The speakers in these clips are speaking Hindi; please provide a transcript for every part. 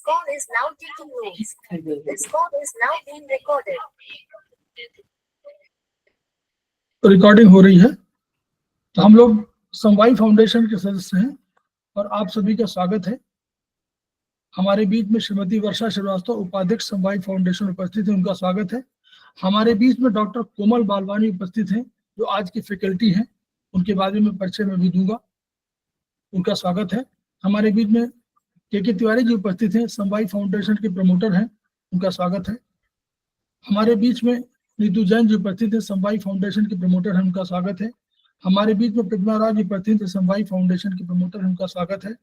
call is now taking place. This call is now being recorded. Recording हो रही है। तो हम लोग समवाई फाउंडेशन के सदस्य हैं और आप सभी का स्वागत है। हमारे बीच में श्रीमती वर्षा श्रीवास्तव उपाध्यक्ष समवाई फाउंडेशन उपस्थित है, उनका स्वागत है। हमारे बीच में डॉक्टर कोमल बालवानी उपस्थित हैं जो आज की फैकल्टी हैं, उनके बारे में परिचय में भी दूंगा, उनका स्वागत है। हमारे बीच में के तिवारी जी उपस्थित हैं, समवाई फाउंडेशन के प्रमोटर हैं, उनका स्वागत है। हमारे बीच में नीतू जैन जी उपस्थित है, समवाई फाउंडेशन के प्रमोटर हैं, उनका स्वागत है। हमारे बीच में प्रतिमा राज जी उपस्थित है, समवाई फाउंडेशन के प्रमोटर हैं, उनका स्वागत है।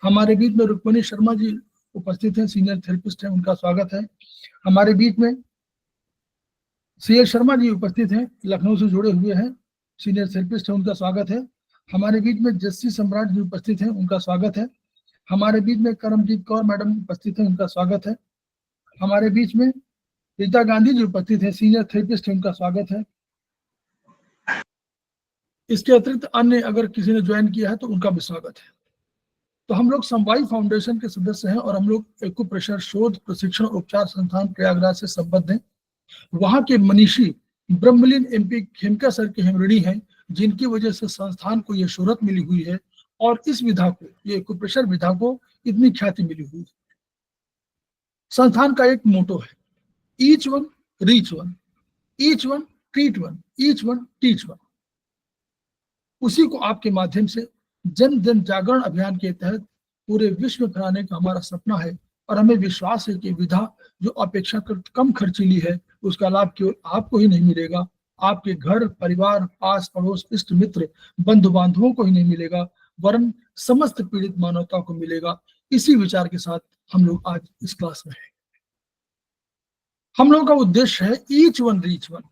हमारे बीच में रुक्मणी शर्मा जी उपस्थित हैं, सीनियर थेरेपिस्ट हैं, उनका स्वागत है। हमारे बीच में सी एस शर्मा जी उपस्थित हैं, लखनऊ से जुड़े हुए हैं, सीनियर थेरेपिस्ट हैं, उनका स्वागत है। हमारे बीच में जस्सी सम्राट जी उपस्थित हैं, उनका स्वागत है। हमारे बीच में करमजीत कौर मैडम उपस्थित हैं, उनका स्वागत है। हमारे बीच में रीता गांधी जी उपस्थित है, सीनियर थेरेपिस्ट है, उनका स्वागत है। इसके अतिरिक्त अन्य अगर किसी ने ज्वाइन किया है तो उनका भी स्वागत है। तो हम लोग समवाई फाउंडेशन के सदस्य हैं और हम लोग एक्यूप्रेशर शोध प्रशिक्षण उपचार संस्थान प्रयागराज से संबद्ध हैं। वहां के मनीषी ब्रह्मलीन एमपी खेमका सर के हम ऋणी हैं, जिनकी वजह से संस्थान को यह शोहरत मिली हुई है और इस विधा को, ये एक्यूप्रेशर विधा को इतनी ख्याति मिली हुई है। संस्थान का एक मोटो है, each one reach one, each one treat one, each one teach one. उसी को आपके माध्यम से जन जन जागरण अभियान के तहत पूरे विश्व में फैलाने का हमारा सपना है और हमें विश्वास है कि विधा जो अपेक्षाकृत कम खर्चीली है उसका लाभ केवल आपको ही नहीं मिलेगा, आपके घर परिवार पास पड़ोस इष्ट मित्र बंधु बांधवों को ही नहीं मिलेगा वरन समस्त पीड़ित मानवता को मिलेगा। इसी विचार के साथ हम लोग आज इस क्लास में हैं। हम लोगों का उद्देश्य है ईच वन रीच वन।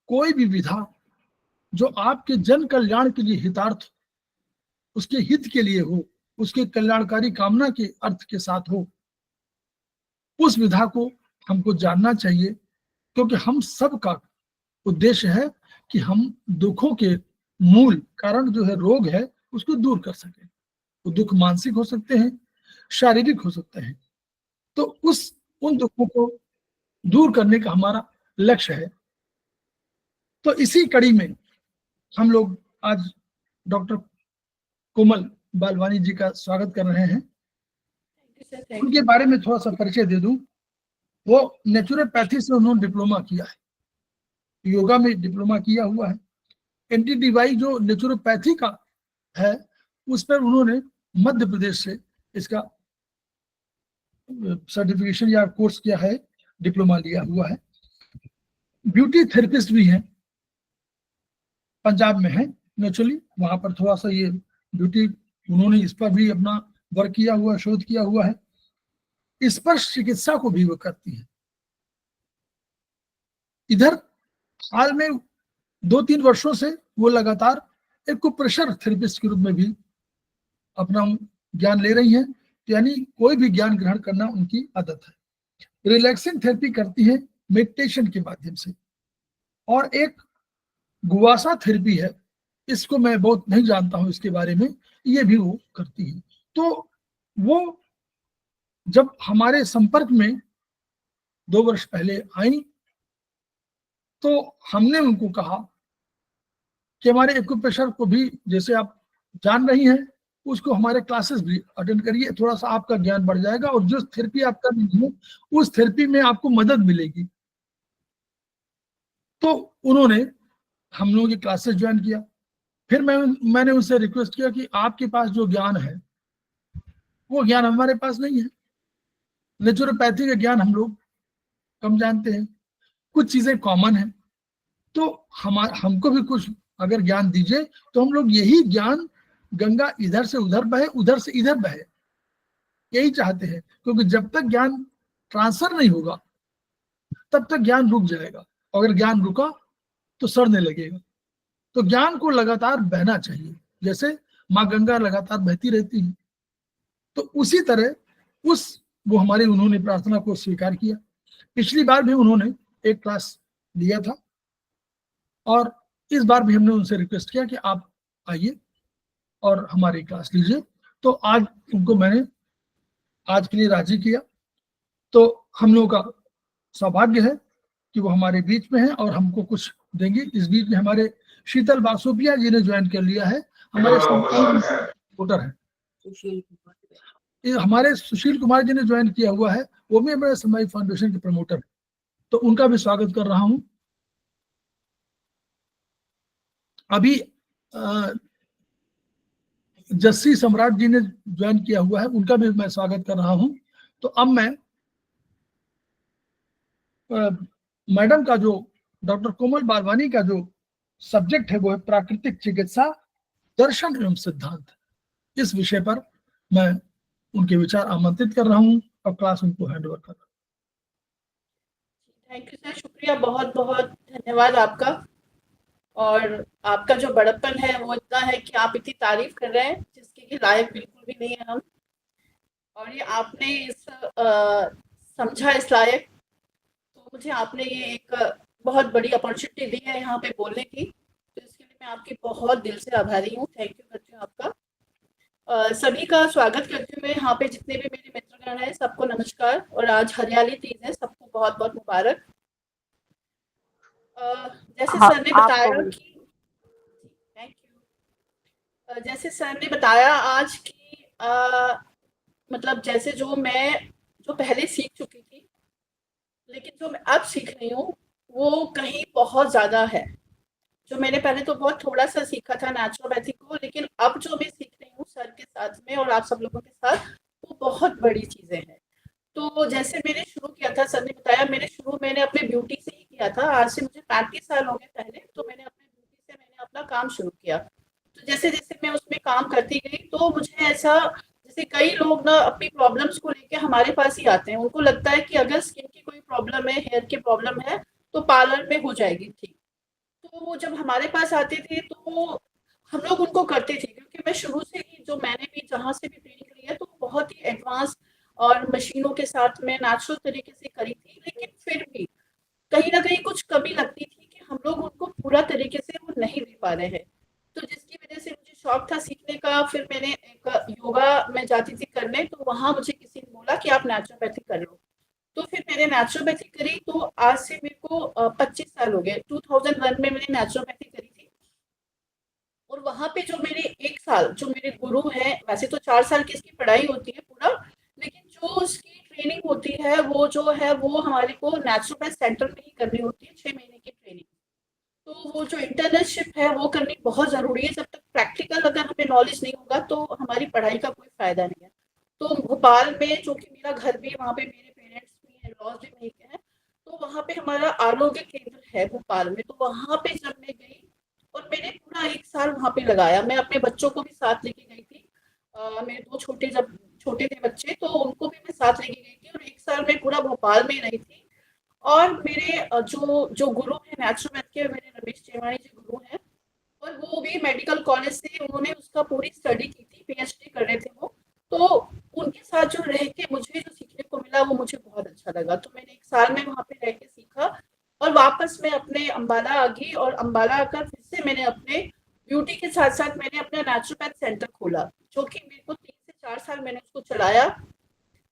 कोई भी विधा जो आपके जन कल्याण के लिए हितार्थ, उसके हित के लिए हो, उसके कल्याणकारी कामना के अर्थ के साथ हो, उस विधा को हमको जानना चाहिए, क्योंकि हम सब का उद्देश्य है कि हम दुखों के मूल कारण जो है रोग है उसको दूर कर सके। वो दुख मानसिक हो सकते हैं, शारीरिक हो सकते हैं, तो उन दुखों को दूर करने का हमारा लक्ष्य है। तो इसी कड़ी में हम लोग आज डॉक्टर कोमल बालवानी जी का स्वागत कर रहे हैं। उनके बारे में थोड़ा सा परिचय दे दूं। वो नेचुरोपैथी से उन्होंने डिप्लोमा किया है, योगा में डिप्लोमा किया हुआ है। एनटीडीवाई जो नेचुरोपैथी का है उस पर उन्होंने मध्य प्रदेश से इसका सर्टिफिकेशन या कोर्स किया है, डिप्लोमा लिया हुआ है। ब्यूटी थेरेपिस्ट भी हैं, पंजाब में है नेचुरली, वहां पर थोड़ा सा ये ब्यूटी उन्होंने इस पर भी अपना वर्क किया हुआ, शोध किया हुआ है। स्पर्श चिकित्सा को भी वो करती है। इधर हाल में 2-3 वर्षों से वो लगातार एक्यूप्रेशर थेरेपिस्ट के रूप में भी अपना ज्ञान ले रही हैं, यानी कोई भी ज्ञान ग्रहण करना उनकी आदत है। रिलैक्सिंग थेरेपी करती है मेडिटेशन के माध्यम से, और एक गुवासा थेरेपी है, इसको मैं बहुत नहीं जानता हूं इसके बारे में, ये भी वो करती है। तो वो जब हमारे संपर्क में 2 वर्ष पहले आई तो हमने उनको कहा कि हमारे एक्यूप्रेशर को भी जैसे आप जान रही हैं उसको हमारे क्लासेस भी अटेंड करिए, थोड़ा सा आपका ज्ञान बढ़ जाएगा और जो थेरेपी आप कर रही हैं उस थेरेपी में आपको मदद मिलेगी। तो उन्होंने हम लोगों की क्लासेस ज्वाइन किया। फिर मैंने उनसे रिक्वेस्ट किया कि आपके पास जो ज्ञान है वो ज्ञान हमारे पास नहीं है। नेचुरोपैथी का ज्ञान हम लोग कम जानते हैं, कुछ चीजें कॉमन है, तो हमको भी कुछ अगर ज्ञान दीजिए तो हम लोग यही ज्ञान गंगा इधर से उधर बहे, उधर से इधर बहे, यही चाहते हैं। क्योंकि जब तक ज्ञान ट्रांसफर नहीं होगा तब तक ज्ञान रुक जाएगा, अगर ज्ञान रुका तो सड़ने लगेगा। तो ज्ञान को लगातार बहना चाहिए, जैसे माँ गंगा लगातार बहती रहती है। तो उसी तरह वो हमारी उन्होंने प्रार्थना को स्वीकार किया। पिछली बार भी उन्होंने एक क्लास लिया था और इस बार भी हमने उनसे रिक्वेस्ट किया कि आप आइए और हमारी क्लास लीजिए। तो आज उनको मैंने आज के लिए राजी किया। तो हम लोगों का सौभाग्य है कि वो हमारे बीच में है और हमको कुछ देंगे। इस बीच में हमारे शीतल बासुपिया जी ने ज्वाइन कर लिया है, हमारे वोटर है। हमारे सुशील कुमार जी ने ज्वाइन किया हुआ है, वो भी हमारे समाज फाउंडेशन के प्रमोटर है, तो उनका भी स्वागत कर रहा हूं। अभी जस्सी सम्राट जी ने ज्वाइन किया हुआ है, उनका भी मैं स्वागत कर रहा हूं। तो अब मैं मैडम का जो डॉक्टर कोमल बालवानी का जो सब्जेक्ट है वो है प्राकृतिक चिकित्सा दर्शन एवं सिद्धांत। इस विषय पर मैं उनके विचार आमंत्रित कर रहा हूं और क्लास उनको हैंड ओवर कर रहा हूं। थैंक यू सर, शुक्रिया, बहुत बहुत धन्यवाद आपका। और आपका जो बड़प्पन है वो इतना है कि आप इतनी तारीफ कर रहे हैं जिसके कि लायक बिल्कुल भी नहीं है हम। और ये आपने इस समझा इस लायक, तो मुझे आपने ये एक बहुत बड़ी अपॉर्चुनिटी दी है यहाँ पे बोलने की, तो इसके लिए मैं आपकी बहुत दिल से आभारी हूँ। थैंक यू करती हूँ आपका। सभी का स्वागत करते हुए यहाँ पे जितने भी मेरे मित्रगण हैं सबको नमस्कार। और आज हरियाली तीज है, सबको बहुत बहुत मुबारक। जैसे सर ने बताया कि थैंक यू, जैसे सर ने बताया आज की मतलब जैसे जो पहले सीख चुकी थी, लेकिन जो मैं अब सीख रही हूँ वो कहीं बहुत ज़्यादा है। जो मैंने पहले तो बहुत थोड़ा सा सीखा था नेचुरोपैथी को, लेकिन अब जो मैं सीख रही हूँ सर के साथ में और आप सब लोगों के साथ, वो बहुत बड़ी चीज़ें हैं। तो जैसे मैंने शुरू किया था, सर ने बताया, मैंने अपने ब्यूटी से ही किया था। आज से मुझे 35 साल हो गए पहले, तो मैंने अपने ब्यूटी से मैंने अपना काम शुरू किया। तो जैसे जैसे मैं उसमें काम करती गई तो मुझे ऐसा, जैसे कई लोग ना अपनी प्रॉब्लम्स को लेके हमारे पास ही आते हैं, उनको लगता है कि अगर स्किन की कोई प्रॉब्लम है, हेयर की प्रॉब्लम है, तो पार्लर में हो जाएगी ठीक। तो वो जब हमारे पास आते थे तो हम लोग उनको करते थे, क्योंकि मैं शुरू से ही जो मैंने भी जहाँ से भी ट्रेनिंग ली है तो बहुत ही एडवांस और मशीनों के साथ में नेचुरल तरीके से करी थी। लेकिन फिर भी कहीं ना कहीं कुछ कमी लगती थी कि हम लोग उनको पूरा तरीके से वो नहीं दे पा रहे हैं। तो जिसकी वजह से मुझे शौक था सीखने का। फिर मैंने एक योगा में जाती थी करने, तो वहां मुझे किसी ने बोला कि आप नेचुरोपैथी कर लो। तो फिर मैंने नेचुरोपैथी करी, तो आज से मेरे को 25 साल हो गए। 2001 में मैंने नेचुरोपैथी करी थी। और वहां पे जो मेरे 1 साल जो मेरे गुरु हैं, वैसे तो 4 साल की इसकी पढ़ाई होती है पूरा, लेकिन जो उसकी ट्रेनिंग होती है वो जो है वो हमारे को नेचुरोपैथ सेंटर में ही करनी होती है, 6 महीने की ट्रेनिंग। तो वो जो इंटर्नशिप है वो करनी बहुत ज़रूरी है। जब तक प्रैक्टिकल अगर हमें नॉलेज नहीं होगा तो हमारी पढ़ाई का कोई फ़ायदा नहीं है। तो भोपाल में, जो कि मेरा घर भी, वहाँ पे मेरे पेरेंट्स भी हैं, लॉज भी वहीं के हैं, तो वहाँ पे हमारा आरोग्य केंद्र है भोपाल में। तो वहाँ पे जब मैं गई और मैंने पूरा 1 साल वहाँ पे लगाया, मैं अपने बच्चों को भी साथ लेके गई थी। मेरे 2 जब छोटे थे बच्चे, तो उनको भी मैं साथ लेके गई थी और 1 साल मैं पूरा भोपाल में ही रही थी। और मेरे जो जो गुरु हैं नेचुरोपैथ के, मेरे रमेश चेवाणी जी गुरु हैं, और वो भी मेडिकल कॉलेज से उन्होंने उसका पूरी स्टडी की थी, पीएचडी कर रहे थे वो। तो उनके साथ जो रह के मुझे जो सीखने को मिला वो मुझे बहुत अच्छा लगा। तो मैंने 1 साल में वहाँ पे रह के सीखा और वापस मैं अपने अम्बाला आ गई, और अम्बाला आकर फिर से मैंने अपने ब्यूटी के साथ साथ मैंने अपना नेचुरोपैथ सेंटर खोला, जो कि मेरे को 3 से 4 साल मैंने उसको चलाया।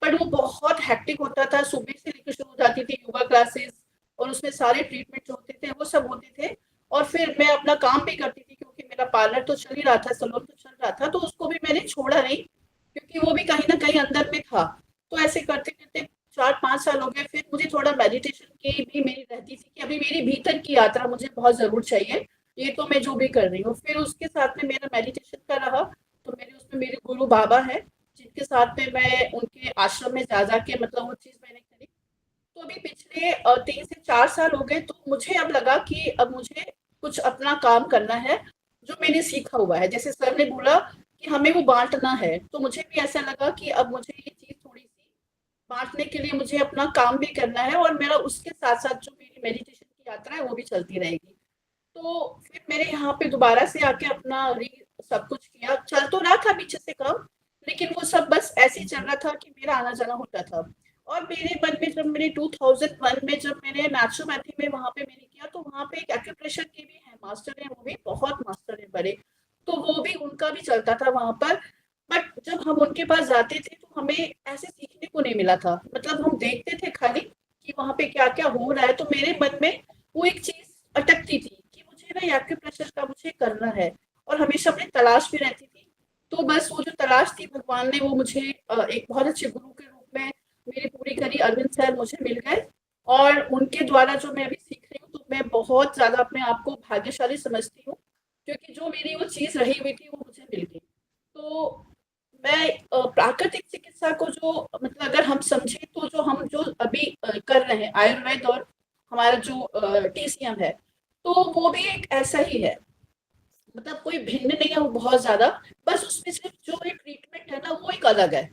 पर वो बहुत हेक्टिक होता था। सुबह से लेकर शुरू हो जाती थी योगा क्लासेस, और उसमें सारे ट्रीटमेंट जो होते थे वो सब होते थे। और फिर मैं अपना काम भी करती थी, क्योंकि मेरा पार्लर तो चल ही रहा था, सैलून तो चल रहा था, तो उसको भी मैंने छोड़ा नहीं, क्योंकि वो भी कहीं ना कहीं अंदर में था। तो ऐसे करते करते 4-5 साल हो गए। फिर मुझे थोड़ा मेडिटेशन की भी मेरी रहती थी कि अभी मेरी भीतर की यात्रा मुझे बहुत जरूर चाहिए, ये तो मैं जो भी कर रही हूँ। फिर उसके साथ में मेरा मेडिटेशन का रहा, तो मेरे उसमें मेरे गुरु बाबा है, जिनके साथ में मैं उनके आश्रम में जा के मतलब वो चीज़ मैंने करी। तो अभी पिछले 3 से 4 साल हो गए, तो मुझे अब लगा कि अब मुझे कुछ अपना काम करना है जो मैंने सीखा हुआ है। जैसे सर ने बोला कि हमें वो बांटना है, तो मुझे भी ऐसा लगा कि अब मुझे ये चीज़ थोड़ी सी बांटने के लिए मुझे अपना काम भी करना है, और मेरा उसके साथ साथ जो मेरी मेडिटेशन की यात्रा है वो भी चलती रहेगी। तो फिर मेरे यहाँ पे दोबारा से आके अपना सब कुछ किया। चल तो रहा था पीछे से काम, लेकिन वो सब बस ऐसे ही चल रहा था कि मेरा आना जाना होता था। और मेरे मन में जब मैंने 2001 में जब मैंने नेचुरोपैथी में वहाँ पे मैंने किया, तो वहाँ पे एक एक्यूप्रेशर के भी हैं, मास्टर हैं, वो भी बहुत मास्टर हैं बड़े, तो वो भी उनका भी चलता था वहाँ पर। बट जब हम उनके पास जाते थे तो हमें ऐसे सीखने को नहीं मिला था। मतलब हम देखते थे खाली कि वहाँ पे क्या क्या हो रहा है, तो मेरे मन में वो एक चीज अटकती थी कि मुझे ना एक्यूप्रेशर का मुझे करना है, और हमेशा अपनी तलाश भी रहती थी। तो बस वो जो तलाश थी, भगवान ने वो मुझे एक बहुत अच्छे गुरु के रूप में मेरी पूरी करी। अरविंद सर मुझे मिल गए, और उनके द्वारा जो मैं अभी सीख रही हूँ, तो मैं बहुत ज्यादा अपने आप को भाग्यशाली समझती हूँ, क्योंकि जो मेरी वो चीज रही हुई थी वो मुझे मिल गई। तो मैं प्राकृतिक चिकित्सा को जो मतलब अगर हम समझे, तो जो हम जो अभी कर रहे हैं आयुर्वेद और हमारा जो टीसीएम है, तो वो भी एक ऐसा ही है। मतलब कोई भिन्न नहीं है वो बहुत ज्यादा, बस उसमें सिर्फ जो एक ट्रीटमेंट है ना वो एक अलग है।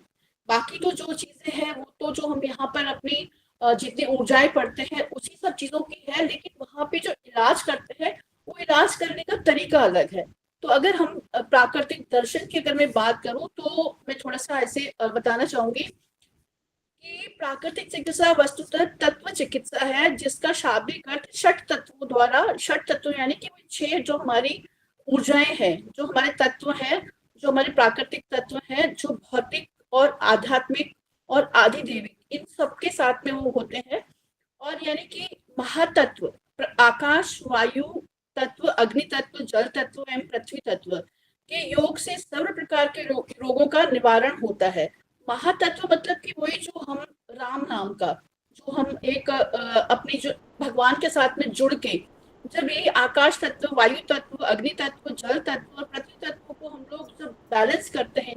बाकी तो जो चीजें हैं वो तो जो हम यहाँ पर अपनी जितनी ऊर्जाएं पढ़ते हैं उसी सब चीजों की है, लेकिन वहाँ पे जो इलाज करते हैं वो इलाज करने का तरीका अलग है। तो अगर हम प्राकृतिक दर्शन की अगर मैं बात करूं, तो मैं थोड़ा सा ऐसे बताना चाहूंगी कि प्राकृतिक चिकित्सा वस्तुतः तत्व चिकित्सा है, जिसका शाब्दिक अर्थ षट तत्वों द्वारा, षट तत्व यानी कि वो छह जो हमारी ऊर्जाएं हैं, जो हमारे तत्व हैं, जो हमारे प्राकृतिक तत्व हैं, जो भौतिक और आध्यात्मिक और आधिदैविक, इन सबके साथ में वो होते हैं। और यानी कि महातत्व, आकाश, वायु तत्व, अग्नि तत्व, जल तत्व एवं पृथ्वी तत्व के योग से सर्व प्रकार के रोगों का निवारण होता है। महातत्व मतलब कि वही जो हम राम नाम का, जो हम एक अपनी जो भगवान के साथ में जुड़ के, जब ये आकाश तत्व, वायु तत्व, अग्नि तत्व, जल तत्व और पृथ्वी तत्व को हम लोग जब बैलेंस करते हैं,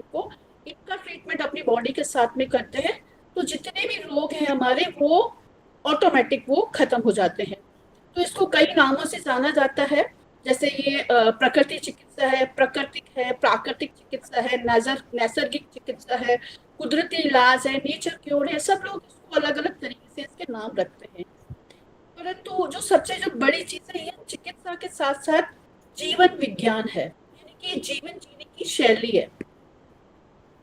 इनका ट्रीटमेंट अपनी बॉडी के साथ में करते हैं, तो जितने भी रोग हैं हमारे वो ऑटोमेटिक वो खत्म हो जाते हैं। तो इसको कई नामों से जाना जाता है, जैसे ये प्रकृति चिकित्सा है, प्राकृतिक है, प्राकृतिक चिकित्सा है, नैसर्गिक चिकित्सा है, कुदरती इलाज है, नेचर क्योर है। सब लोग इसको अलग अलग तरीके से इसके नाम रखते हैं, परंतु जो सबसे जो बड़ी चीज है, ये चिकित्सा के साथ साथ जीवन विज्ञान है, यानी कि जीवन जीने की शैली है।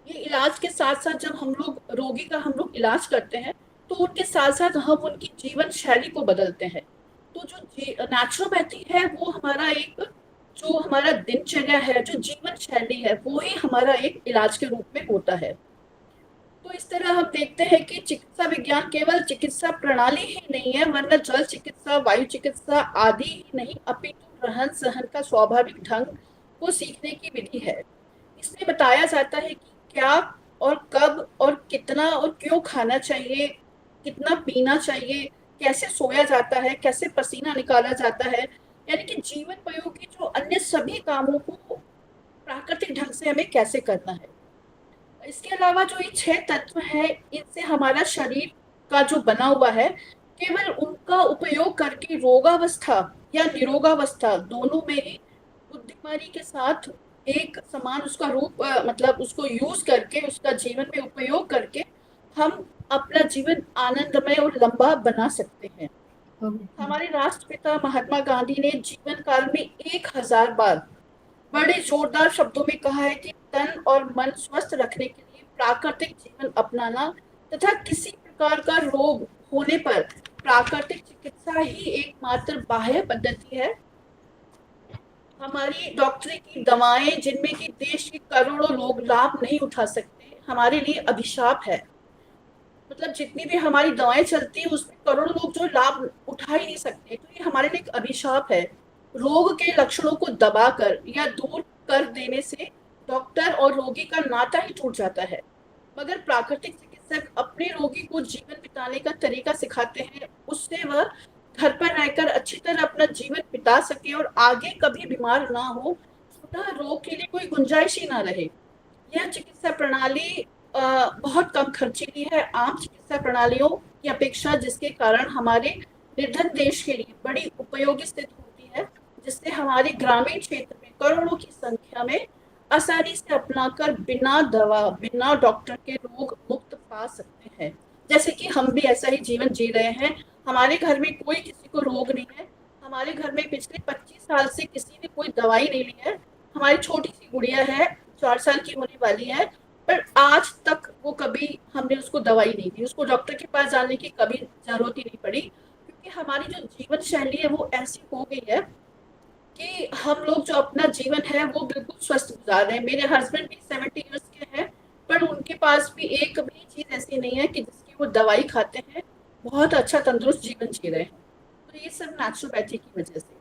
ये इलाज के साथ साथ जब हम लोग रोगी का हम लोग इलाज करते हैं, तो उनके साथ साथ हम उनकी जीवन शैली को बदलते हैं। तो जो नेचुरोपैथी है वो हमारा एक जो हमारा दिनचर्या है, जो जीवन शैली है, वो ही हमारा एक इलाज के रूप में होता है। तो इस तरह हम देखते हैं कि चिकित्सा विज्ञान केवल चिकित्सा प्रणाली ही नहीं है, वरना जल चिकित्सा, वायु चिकित्सा आदि ही नहीं, अपितु रहन सहन का स्वाभाविक ढंग को सीखने की विधि है। इसमें बताया जाता है कि क्या और कब और कितना और क्यों खाना चाहिए, कितना पीना चाहिए, कैसे सोया जाता है, कैसे पसीना निकाला जाता है, यानी कि जीवन उपयोगी जो अन्य सभी कामों को प्राकृतिक ढंग से हमें कैसे करना है। इसके अलावा जो ये 6 तत्व है, इनसे हमारा शरीर का जो बना हुआ है, केवल उनका उपयोग करके रोगावस्था या निरोगावस्था दोनों में ही बुद्धिमानी के साथ एक समान उसका रूप मतलब उसको यूज करके, उसका जीवन में उपयोग करके हम अपना जीवन आनंदमय और लंबा बना सकते हैं। हमारे राष्ट्रपिता महात्मा गांधी ने जीवन काल में 1000 बार बड़े जोरदार शब्दों में कहा है कि तन और मन स्वस्थ रखने के लिए प्राकृतिक जीवन अपनाना तथा किसी प्रकार का रोग होने पर प्राकृतिक चिकित्सा ही एकमात्र बाह्य पद्धति है। हमारी डॉक्टरी की दवाएं, जिनमें कि देश के करोड़ों लोग लाभ नहीं उठा सकते, हमारे लिए अभिशाप है। मतलब जितनी भी हमारी दवाएं चलती है उसमें करोड़ों लोग जो लाभ उठा ही नहीं सकते, तो ये हमारे लिए एक अभिशाप है। रोग के लक्षणों को दबाकर या दूर कर देने से डॉक्टर और रोगी का नाता ही टूट जाता है, मगर प्राकृतिक चिकित्सक अपने रोगी को जीवन बिताने का तरीका सिखाते हैं, उससे वह घर पर रहकर अच्छी तरह अपना जीवन बिता सके और आगे कभी बीमार ना हो, पुनः रोग के लिए कोई गुंजाइश ही ना रहे। यह चिकित्सा प्रणाली बहुत कम खर्चीली है आम चिकित्सा प्रणालियों की अपेक्षा, जिसके कारण हमारे निर्धन देश के लिए बड़ी उपयोगी सिद्ध होती है, जिससे हमारे ग्रामीण क्षेत्र में करोड़ों की संख्या में आसानी से अपनाकर बिना दवा, बिना डॉक्टर के रोग मुक्त पा सकते हैं। जैसे कि हम भी ऐसा ही जीवन जी रहे हैं। हमारे घर में कोई किसी को रोग नहीं है, हमारे घर में पिछले 25 साल से किसी ने कोई दवाई नहीं ली है। हमारी छोटी सी गुड़िया है, 4 साल की होने वाली है, पर आज तक वो कभी हमने उसको दवाई नहीं दी, उसको डॉक्टर के पास जाने की कभी जरूरत ही नहीं पड़ी, क्योंकि हमारी जो जीवन शैली है वो ऐसी हो गई है कि हम लोग जो अपना जीवन है वो बिल्कुल स्वस्थ गुजार रहे हैं। मेरे हस्बैंड भी 70 इयर्स के हैं, पर उनके पास भी एक भी चीज ऐसी नहीं है कि जिसकी वो दवाई खाते हैं, बहुत अच्छा तंदुरुस्त जीवन जी रहे हैं। तो ये सब नेचुरोपैथी की वजह से।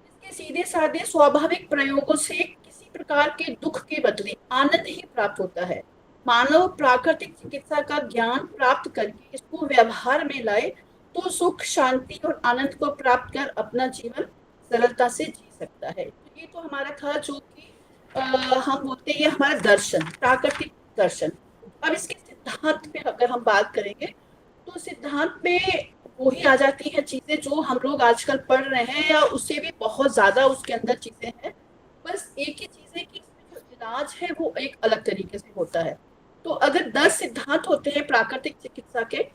इसके सीधे साधे स्वाभाविक प्रयोगों से किसी प्रकार के दुख के बदले आनंद ही प्राप्त होता है। मानव प्राकृतिक चिकित्सा का ज्ञान प्राप्त करके इसको व्यवहार में लाए तो सुख, शांति और आनंद को प्राप्त कर अपना जीवन सरलता से जी सकता है। तो ये तो हमारा था जो कि हम बोलते हैं ये हमारा दर्शन, प्राकृतिक दर्शन। अब इसके सिद्धांत पे अगर हम बात करेंगे तो सिद्धांत में वो ही आ जाती है चीजें जो हम लोग आजकल पढ़ रहे हैं, या उससे भी बहुत ज्यादा उसके अंदर चीजें हैं। बस एक ही चीज है कि इसमें जो इलाज है वो एक अलग तरीके से होता है। तो अगर 10 सिद्धांत होते हैं प्राकृतिक चिकित्सा के,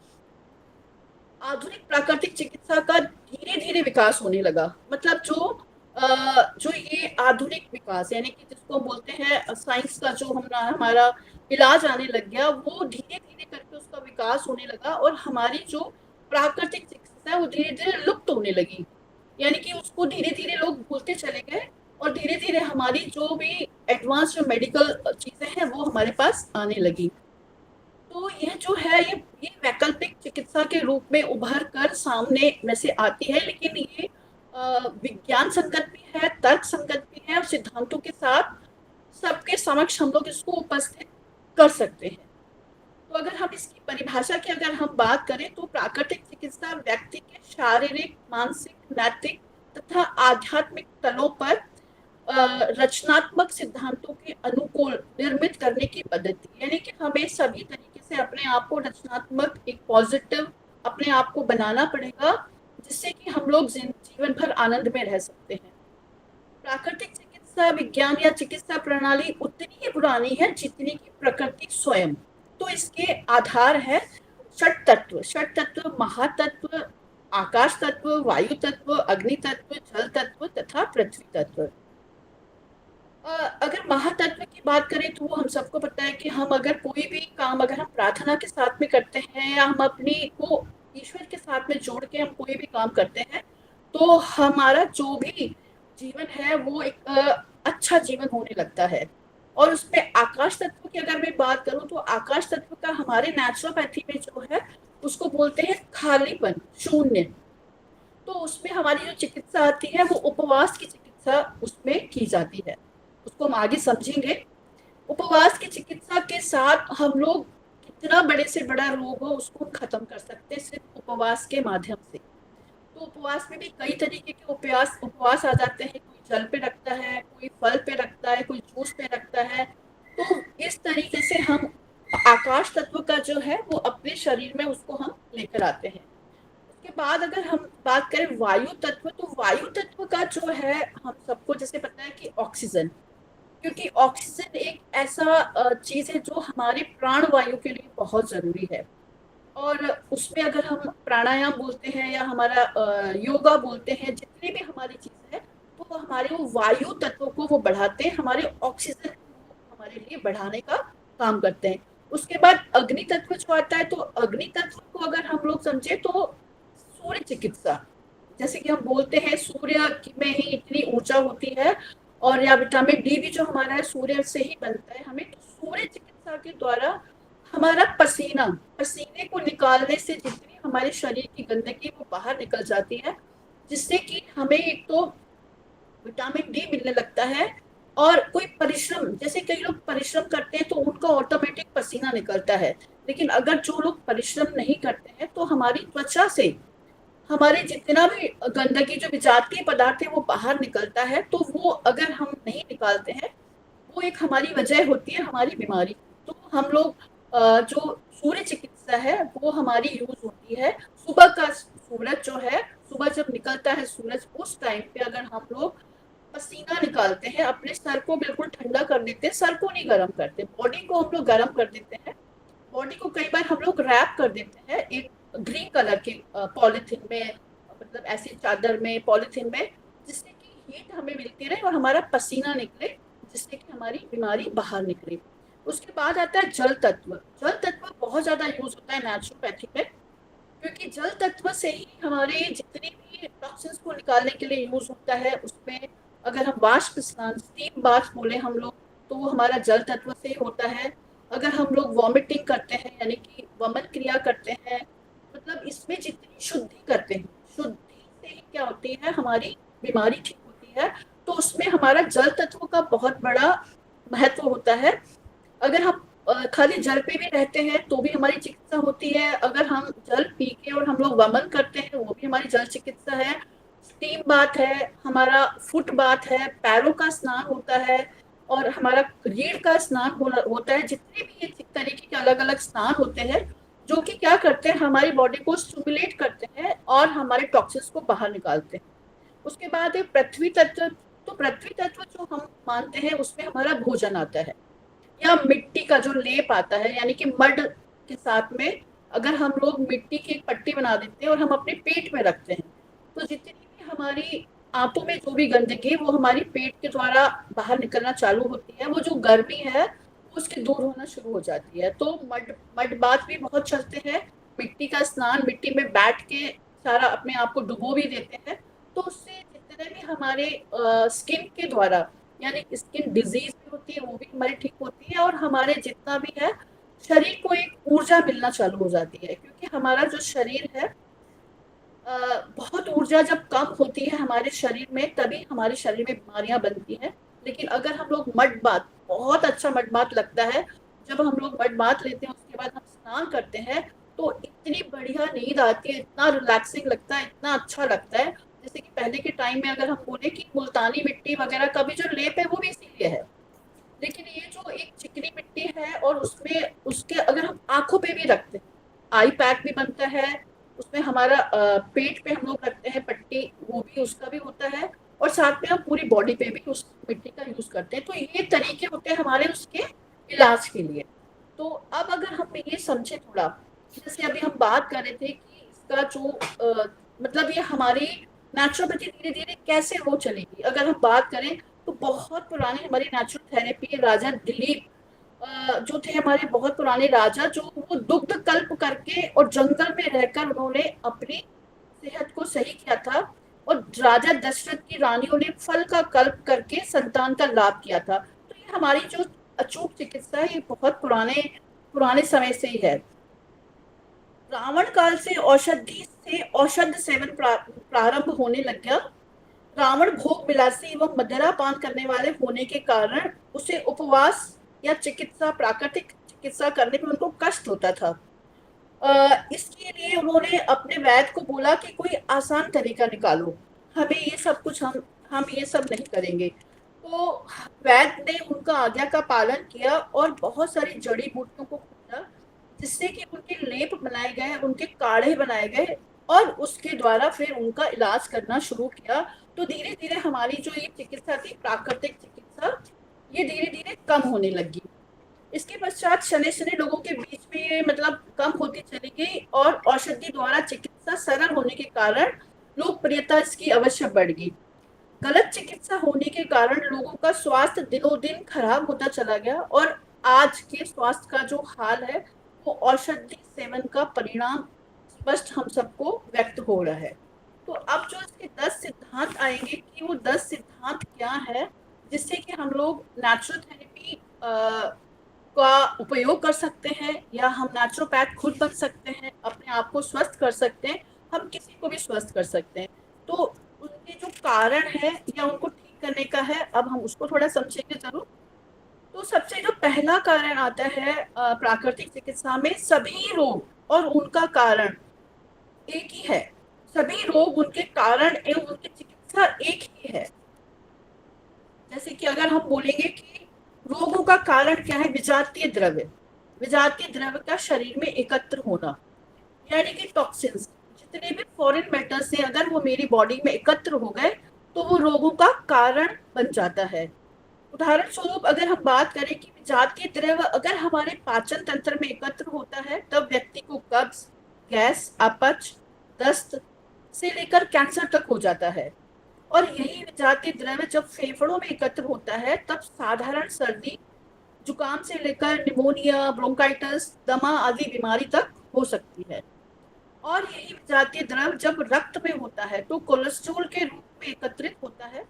आधुनिक प्राकृतिक चिकित्सा का धीरे धीरे विकास होने लगा। मतलब जो ये आधुनिक विकास यानी कि जिसको बोलते हैं साइंस का जो हमारा इलाज आने लग गया, वो धीरे धीरे करके उसका विकास होने लगा और हमारी जो प्राकृतिक चिकित्सा है वो धीरे धीरे लुप्त होने लगी। यानी कि उसको धीरे धीरे लोग भूलते चले गए और धीरे धीरे हमारी जो भी एडवांस जो मेडिकल चीजें हैं वो हमारे पास आने लगी। तो यह जो है ये वैकल्पिक चिकित्सा के रूप में उभर कर सामने में से आती है, लेकिन ये विज्ञान संगत भी है, तर्क संगत भी है और सिद्धांतों के साथ सबके समक्ष हम लोग इसको उपस्थित कर सकते हैं। तो अगर हम इसकी परिभाषा की अगर हम बात करें तो प्राकृतिक चिकित्सा व्यक्ति के शारीरिक, मानसिक, नैतिक तथा आध्यात्मिक तलों पर रचनात्मक सिद्धांतों के अनुकूल निर्मित करने की पद्धति, यानी कि हमें सभी तरीके से अपने आप को रचनात्मक, एक पॉजिटिव अपने आप को बनाना पड़ेगा जिससे कि हम लोग जीवन भर आनंद में रह सकते हैं। प्राकृतिक चिकित्सा विज्ञान या चिकित्सा प्रणाली उतनी ही पुरानी है जितनी की प्रकृति स्वयं। तो इसके आधार है षट तत्व। षट तत्व महातत्व, आकाश तत्व, वायु तत्व, अग्नि तत्व, जल तत्व तथा पृथ्वी तत्व। अगर महातत्व की बात करें तो हम सबको पता है कि हम अगर कोई भी काम अगर हम प्रार्थना के साथ में करते हैं या हम अपनी को ईश्वर के साथ में जोड़ के हम कोई भी काम करते हैं तो हमारा जो भी जीवन है वो एक अच्छा जीवन होने लगता है। और उसमें आकाश तत्व की अगर मैं बात करूं तो आकाश तत्व का हमारे नेचुरोपैथी में जो है उसको बोलते हैं खालीपन, शून्य। तो उसमें हमारी जो चिकित्सा आती है वो उपवास की चिकित्सा उसमें की जाती है, उसको हम आगे समझेंगे। उपवास की चिकित्सा के साथ हम लोग कितना बड़े से बड़ा रोग हो उसको खत्म कर सकते हैं सिर्फ उपवास के माध्यम से। तो उपवास में भी कई तरीके के उपवास आ जाते हैं, कोई जल पे रखता है, कोई फल पे रखता है, कोई जूस पे रखता है। तो इस तरीके से हम आकाश तत्व का जो है वो अपने शरीर में उसको हम लेकर आते हैं। उसके बाद अगर हम बात करें वायु तत्व, तो वायु तत्व का जो है हम सबको जैसे पता है कि ऑक्सीजन, क्योंकि ऑक्सीजन एक ऐसा चीज है जो हमारे प्राण वायु के लिए बहुत जरूरी है। और उसमें अगर हम प्राणायाम बोलते हैं या हमारा योगा बोलते हैं, जितनी भी हमारी चीज है तो वो हमारे वो वायु तत्व को वो बढ़ाते हैं, हमारे ऑक्सीजन को हमारे लिए बढ़ाने का काम करते हैं। उसके बाद अग्नि तत्व जो आता है, तो अग्नि तत्व को अगर हम लोग समझे तो सूर्य चिकित्सा, जैसे कि हम बोलते हैं सूर्य में ही इतनी ऊर्जा होती है और या विटामिन डी भी जो हमारा है सूर्य से ही बनता है हमें। तो सूर्य चिकित्सा के द्वारा हमारा पसीने को निकालने से जितनी हमारे शरीर की गंदगी वो बाहर निकल जाती है, जिससे कि हमें एक तो विटामिन डी मिलने लगता है और कोई परिश्रम, जैसे कई लोग परिश्रम करते हैं तो उनका ऑटोमेटिक पसीना निकलता है, लेकिन अगर जो लोग परिश्रम नहीं करते हैं तो हमारी त्वचा से हमारे जितना भी गंदगी जो विजातीय पदार्थ है वो बाहर निकलता है। तो वो अगर हम नहीं निकालते हैं वो एक हमारी वजह होती है हमारी बीमारी। तो हम लोग जो सूर्य चिकित्सा है वो हमारी यूज होती है। सुबह का सूरज जो है, सुबह जब निकलता है सूरज, उस टाइम पे अगर हम लोग पसीना निकालते हैं, अपने सर को बिल्कुल ठंडा कर देते हैं, सर को नहीं गर्म करते, बॉडी को हम लोग गर्म कर देते हैं। बॉडी को कई बार हम लोग रैप कर देते हैं एक ग्रीन कलर के पॉलिथीन में, मतलब ऐसी चादर में, पॉलिथीन में, जिससे कि हीट हमें मिलती रहे और हमारा पसीना निकले, जिससे कि हमारी बीमारी बाहर निकले। उसके बाद आता है जल तत्व। जल तत्व बहुत ज्यादा यूज होता है नेचुरोपैथी में, क्योंकि जल तत्व से ही हमारे जितने भी टॉक्सिन्स को निकालने के लिए यूज होता है। उसमें अगर हम वाष्प स्नान, स्टीम बाथ बोले हम लोग, तो वो हमारा जल तत्व से होता है। अगर हम लोग वॉमिटिंग करते हैं यानी कि वमन क्रिया करते हैं, मतलब इसमें जितनी शुद्धि करते हैं, शुद्धि से ही क्या होती है, हमारी बीमारी ठीक होती है। तो उसमें हमारा जल तत्व का बहुत बड़ा महत्व होता है। अगर हम खाली जल पे भी रहते हैं तो भी हमारी चिकित्सा होती है। अगर हम जल पी के और हम लोग वमन करते हैं वो भी हमारी जल चिकित्सा है। स्टीम बाथ है, हमारा फुट बाथ है, पैरों का स्नान होता है, और हमारा रीढ़ का स्नान होता है। जितने भी ये तरीके के अलग अलग स्नान होते हैं जो कि क्या करते हैं, हमारी बॉडी को स्टिमुलेट करते हैं और हमारे टॉक्सिन्स को बाहर निकालते हैं। उसके बाद है पृथ्वी तत्व। तो पृथ्वी तत्व जो हम मानते हैं उसमें हमारा भोजन आता है, या मिट्टी का जो लेप आता है, यानी कि मड के साथ में अगर हम लोग मिट्टी की एक पट्टी बना देते हैं और हम अपने पेट में रखते हैं, तो जितनी भी हमारी आंतों में जो भी गंदगी है वो हमारी पेट के द्वारा बाहर निकलना चालू होती है। वो जो गर्मी है उसकी दूर होना शुरू हो जाती है। तो मड मड बाथ भी बहुत चलते हैं। मिट्टी का स्नान, मिट्टी में बैठ के सारा अपने आप को डुबो भी देते हैं। तो उससे जितने भी हमारे स्किन के द्वारा, यानी स्किन डिजीज भी होती है वो भी हमारी ठीक होती है, और हमारे जितना भी है शरीर को एक ऊर्जा मिलना चालू हो जाती है। क्योंकि हमारा जो शरीर है, बहुत ऊर्जा जब कम होती है हमारे शरीर में तभी हमारे शरीर में बीमारियां बनती हैं। लेकिन अगर हम लोग मड बाथ, बहुत अच्छा मड बाथ लगता है, जब हम लोग मड बाथ लेते हैं उसके बाद हम स्नान करते हैं तो इतनी बढ़िया नींद आती है, इतना रिलैक्सिंग लगता है, इतना अच्छा लगता है। जैसे कि पहले के टाइम में अगर हम बोले कि मुल्तानी मिट्टी वगैरह का भी जो लेप है वो भी इसीलिए है। लेकिन ये जो एक चिकनी मिट्टी है और उसमें उसके अगर हम आंखों पे भी रखते हैं, आई पैक भी बनता है उसमें, हमारा पेट पे हम लोग रखते हैं पट्टी, वो भी उसका भी होता है, और साथ में हम पूरी बॉडी पे भी उस मिट्टी का यूज करते हैं। तो ये तरीके होते हैं हमारे उसके इलाज के लिए। तो अब अगर हम ये समझे थोड़ा, जैसे अभी हम बात कर रहे थे कि इसका जो मतलब ये हमारी नेचुरोपैथी धीरे धीरे कैसे वो चलेगी। अगर हम बात करें तो बहुत पुरानी हमारी नेचुरल थेरेपी, राजा दिलीप जो थे हमारे बहुत पुराने राजा, जो वो दुग्ध कल्प करके और जंगल में रहकर उन्होंने अपनी सेहत को सही किया था, और राजा दशरथ की रानियों ने फल का कल्प करके संतान का लाभ किया था। तो ये हमारी जो अचूक चिकित्सा है ये बहुत पुराने पुराने समय से ही है। रावण काल से औषध सेवन प्रारंभ होने लग गया। रावण भोग विलासी एवं मदिरा पान करने वाले होने के कारण उसे उपवास या चिकित्सा, प्राकृतिक चिकित्सा करने में उनको कष्ट होता था। इसके लिए उन्होंने अपने वैद्य को बोला कि कोई आसान तरीका निकालो, हमें ये सब कुछ हम ये सब नहीं करेंगे। तो वैद्य ने उनका आज्ञा का पालन किया और बहुत सारी जड़ी बूटियों को खोजा, जिससे कि उनके लेप बनाए गए, उनके काढ़े बनाए गए, और उसके द्वारा फिर उनका इलाज करना शुरू किया। तो धीरे धीरे हमारी जो ये चिकित्सा थी, प्राकृतिक चिकित्सा, ये धीरे धीरे कम होने लगी। इसके पश्चात शनि शनि लोगों के बीच में ये मतलब कम होती चली गई, और औषधि द्वारा चिकित्सा सरल होने के कारण लोकप्रियता इसकी अवश्य बढ़ गई। गलत चिकित्सा होने के कारण लोगों का स्वास्थ्य दिनों दिन खराब होता चला गया, और आज के स्वास्थ्य का जो हाल है वो औषधि सेवन का परिणाम स्पष्ट हम सबको व्यक्त हो रहा है। तो अब जो इसके 10 सिद्धांत आएंगे कि वो 10 सिद्धांत क्या है जिससे कि हम लोग नेचुरल थेरेपी का उपयोग कर सकते हैं, या हम नेचुरोपैथ खुद बन सकते हैं, अपने आप को स्वस्थ कर सकते हैं, हम किसी को भी स्वस्थ कर सकते हैं। तो उनके जो कारण है या उनको ठीक करने का है, अब हम उसको थोड़ा समझेंगे जरूर। तो सबसे जो पहला कारण आता है प्राकृतिक चिकित्सा में, सभी रोग और उनका कारण एक ही है। सभी रोग, उनके कारण एवं उनकी चिकित्सा एक ही है। जैसे कि अगर हम बोलेंगे कि रोगों का कारण क्या है, विजातीय द्रव्य, विजातीय द्रव्य का शरीर में एकत्र होना, यानी कि टॉक्सिन्स, जितने भी फॉरेन मैटर्स हैं अगर वो मेरी बॉडी में एकत्र हो गए तो वो रोगों का कारण बन जाता है। उदाहरण स्वरूप अगर हम बात करें कि विजातीय द्रव्य अगर हमारे पाचन तंत्र में एकत्र होता है तब व्यक्ति को कब्ज, गैस, अपच, दस्त से लेकर कैंसर तक हो जाता है। और यही विजातीय द्रव्य जब फेफड़ों में एकत्र होता है तब साधारण सर्दी, जुकाम से लेकर निमोनिया, ब्रोंकाइटिस, दमा आदि बीमारी तक हो सकती है। और यही विजातीय द्रव्य जब रक्त में होता है तो कोलेस्ट्रॉल के रूप में एकत्रित होता है,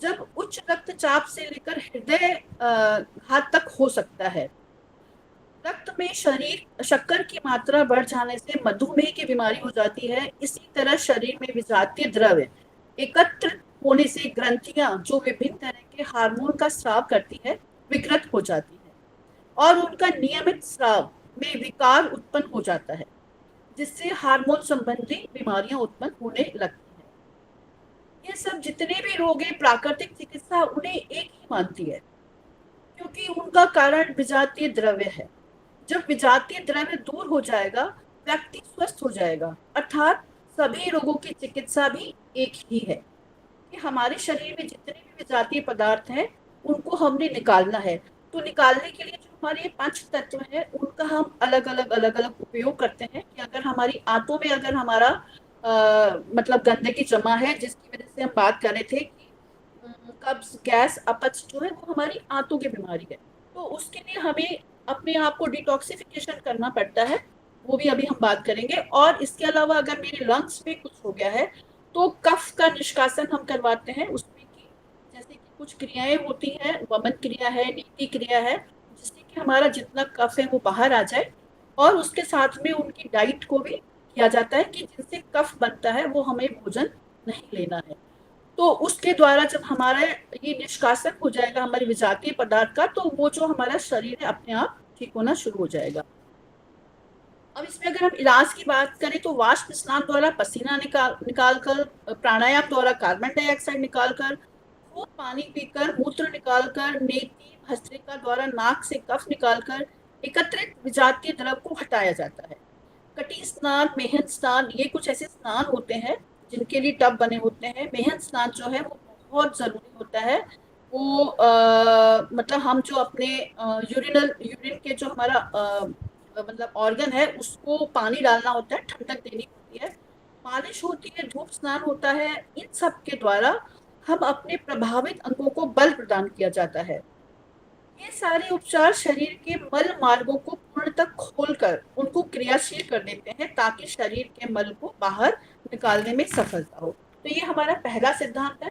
जब उच्च रक्तचाप से लेकर हृदय घात तक हो सकता है। रक्त में शक्कर की मात्रा बढ़ जाने से मधुमेह की बीमारी हो जाती है। इसी तरह शरीर में विजातीय द्रव्य एकत्रित होने से ग्रंथियां जो विभिन्न तरह के हार्मोन का स्राव करती है विकृत हो जाती है और उनका नियमित स्राव में विकार उत्पन्न हो जाता है, जिससे हार्मोन संबंधी बीमारियां उत्पन्न होने लगती हैं। ये सब जितने भी रोग हैं, प्राकृतिक चिकित्सा उन्हें एक ही मानती है, क्योंकि उनका कारण विजातीय द्रव्य है। जब विजातीय द्रव्य दूर हो जाएगा, व्यक्ति स्वस्थ हो जाएगा। अर्थात सभी रोगों की चिकित्सा भी एक ही है कि हमारे शरीर में जितने भी विजातीय पदार्थ हैं उनको हमने निकालना है। तो निकालने के लिए जो हमारे 5 तत्व हैं उनका हम अलग अलग उपयोग करते हैं कि अगर हमारी आंतों में अगर हमारा मतलब गंदगी जमा है, जिसकी वजह से हम बात कर रहे थे कि कब्ज, गैस, अपच जो है वो हमारी आंतों की बीमारी है, तो उसके लिए हमें अपने आप को डिटॉक्सिफिकेशन करना पड़ता है, वो भी अभी हम बात करेंगे। और इसके अलावा अगर मेरे लंग्स में कुछ हो गया है तो कफ का निष्कासन हम करवाते हैं उसमें कि जैसे कि कुछ क्रियाएं होती हैं, वमन क्रिया है, नीति क्रिया है, जिससे कि हमारा जितना कफ है वो बाहर आ जाए। और उसके साथ में उनकी डाइट को भी किया जाता है कि जिनसे कफ बनता है वो हमें भोजन नहीं लेना है। तो उसके द्वारा जब हमारा ये निष्कासन हो जाएगा हमारे विजातीय पदार्थ का, तो वो जो हमारा शरीर है अपने आप ठीक होना शुरू हो जाएगा। अब इसमें अगर हम इलाज की बात करें तो वाष्प स्नान द्वारा पसीना निकाल कर, प्राणायाम द्वारा कार्बन डाइऑक्साइड निकालकर, खूब पानी पीकर, मूत्र निकालकर, नेति भस्त्रिका द्वारा नाक से कफ निकालकर एकत्रित विजातीय द्रव को हटाया जाता है। कटी स्नान, मेहन स्नान, ये कुछ ऐसे स्नान होते हैं जिनके लिए टब बने होते हैं। मेहन स्नान जो है वो बहुत जरूरी होता है। वो मतलब हम जो अपने यूरिन के जो हमारा मतलब ऑर्गन है उसको पानी डालना होता है, ठंडक देनी होती है, मालिश होती है, धूप स्नान होता है। इन सब के द्वारा हम अपने प्रभावित अंगों को बल प्रदान किया जाता है। ये सारे उपचार शरीर के मल मार्गों को पूर्णतः खोलकर उनको क्रियाशील कर देते हैं ताकि शरीर के मल को बाहर निकालने में सफलता हो। तो ये हमारा पहला सिद्धांत है।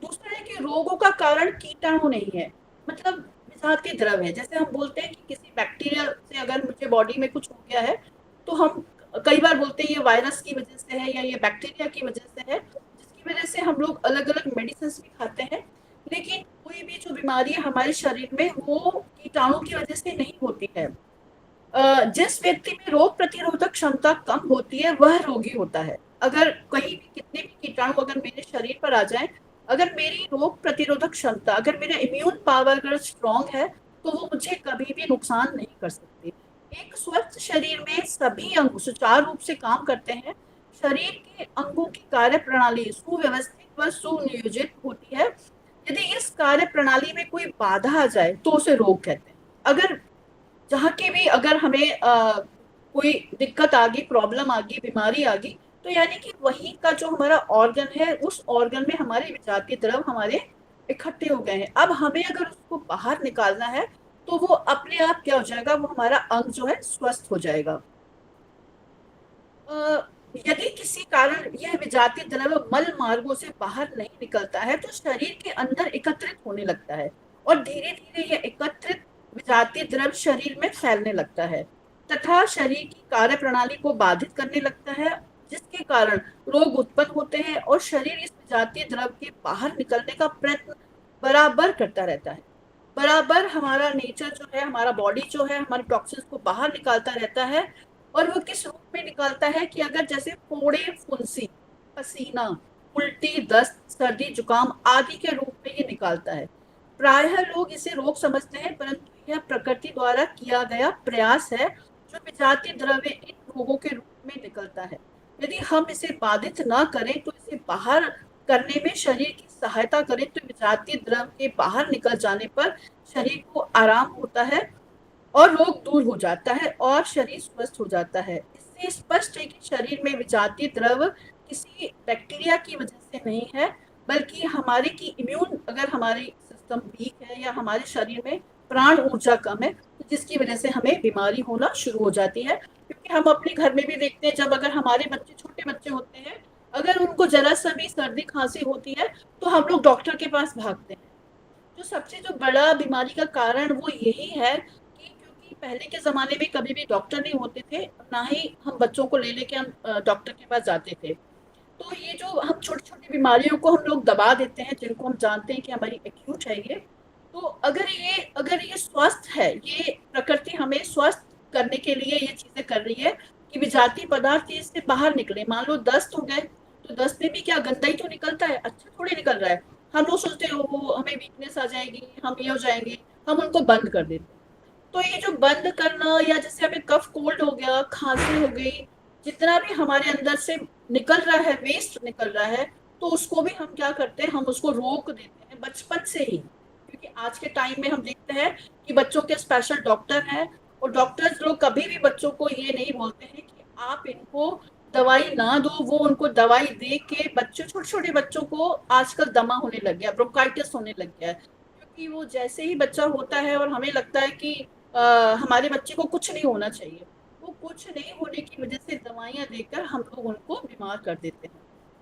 दूसरा है कि रोगों का कारण कीटाणु नहीं है, मतलब विषाक्तीय द्रव है। जैसे हम बोलते हैं कि किसी बैक्टीरिया से अगर मुझे बॉडी में कुछ हो गया है तो हम कई बार बोलते हैं ये वायरस की वजह से है या ये बैक्टीरिया की वजह से है, जिसकी वजह से हम लोग अलग अलग मेडिसिन भी खाते हैं। लेकिन कोई भी जो बीमारी है हमारे शरीर में वो कीटाणु की वजह से नहीं होती है। जिस व्यक्ति में रोग प्रतिरोधक क्षमता कम होती है वह रोगी होता है। अगर कहीं भी कितने भी कीटाणु अगर मेरे शरीर पर आ जाए, अगर मेरी रोग प्रतिरोधक क्षमता, अगर मेरा इम्यून पावर अगर स्ट्रांग है तो वो मुझे कभी भी नुकसान नहीं कर सकते। एक स्वस्थ शरीर में सभी अंग सुचारू रूप से काम करते हैं। शरीर के अंगों की कार्य प्रणाली सुव्यवस्थित व सुनियोजित होती है। यदि इस कार्य प्रणाली में कोई बाधा आ जाए तो उसे रोग कहते हैं। अगर जहाँ के भी अगर हमें कोई दिक्कत आ गई, प्रॉब्लम आ गई, बीमारी आ गई, तो यानी कि वही का जो हमारा ऑर्गन है उस ऑर्गन में हमारे विजातीय द्रव हमारे इकट्ठे हो गए हैं। अब हमें अगर उसको बाहर निकालना है तो वो अपने आप क्या हो जाएगा, वो हमारा अंग जो है स्वस्थ हो जाएगा। यदि किसी कारण यह विजातीय द्रव मल मार्गों से बाहर नहीं निकलता है तो शरीर के अंदर एकत्रित होने लगता है और धीरे धीरे यह एकत्रित विजातीय द्रव शरीर में फैलने लगता है तथा शरीर की कार्य प्रणाली को बाधित करने लगता है, जिसके कारण रोग उत्पन्न होते हैं और शरीर इस विजातीय द्रव के बाहर निकलने का प्रयत्न बराबर करता रहता है। बराबर हमारा नेचर जो है, हमारा बॉडी जो है हमारे टॉक्सिन्स को बाहर निकालता रहता है। और वो किस रूप में निकालता है कि अगर जैसे फोड़े, फुंसी, पसीना, उल्टी, दस्त, सर्दी, जुकाम आदि के रूप में ये निकालता है। प्रायः लोग इसे रोग समझते हैं, परंतु यह प्रकृति द्वारा किया गया प्रयास है जो विजातीय द्रव्य इन रोगों के रूप में निकलता है। यदि हम इसे बाधित न करें तो इसे बाहर करने में शरीर की सहायता करें तो विजातीय द्रव के बाहर निकल जाने पर शरीर को आराम होता है और रोग दूर हो जाता है और शरीर स्वस्थ हो जाता है। इससे स्पष्ट है कि शरीर में विजातीय द्रव किसी बैक्टीरिया की वजह से नहीं है, बल्कि हमारे की इम्यून अगर हमारी सिस्टम वीक है या हमारे शरीर में प्राण ऊर्जा कम है तो जिसकी वजह से हमें बीमारी होना शुरू हो जाती है। क्योंकि हम अपने घर में भी देखते हैं, जब अगर हमारे बच्चे छोटे बच्चे होते हैं, अगर उनको जरा सा भी सर्दी खांसी होती है तो हम लोग डॉक्टर के पास भागते हैं। जो सबसे जो बड़ा बीमारी का कारण वो यही है कि क्योंकि पहले के ज़माने में कभी भी डॉक्टर नहीं होते थे, ना ही हम बच्चों को ले लेके हम डॉक्टर के पास जाते थे। तो ये जो हम छोटी-छोटी बीमारियों को हम लोग दबा देते हैं, जिनको हम जानते हैं कि हमारी एक्यूट है ये, तो अगर ये स्वस्थ है, ये प्रकृति हमें स्वस्थ करने के लिए ये चीज़ें कर रही है कि विजातीय पदार्थ इससे बाहर निकले। मान लो दस्त हो गए, तो दस्त में भी क्या गंदा ही तो निकलता है, अच्छा थोड़ी निकल रहा है। हम लोग सोचते हैं ओहो हमें वीकनेस आ जाएगी, हम ये हो जाएँगे, हम उनको बंद कर देते हैं। तो ये जो बंद करना या जैसे हमें कफ कोल्ड हो गया, खांसी हो गई, जितना भी हमारे अंदर से निकल रहा है, वेस्ट निकल रहा है, तो उसको भी हम क्या करते हैं, हम उसको रोक देते हैं बचपन से ही। क्योंकि आज के टाइम में हम देखते हैं कि बच्चों के स्पेशल डॉक्टर हैं और डॉक्टर्स लोग कभी भी बच्चों को ये नहीं बोलते हैं कि आप इनको दवाई ना दो, वो उनको दवाई दे के बच्चों छोटे-छोटे बच्चों को आजकल दमा होने लग गया, ब्रोंकाइटिस होने लग गया है। क्योंकि वो जैसे ही बच्चा होता है और हमें लगता है कि हमारे बच्चे को कुछ नहीं होना चाहिए, वो कुछ नहीं होने की वजह से दवाइयाँ देकर हम लोग उनको बीमार कर देते हैं।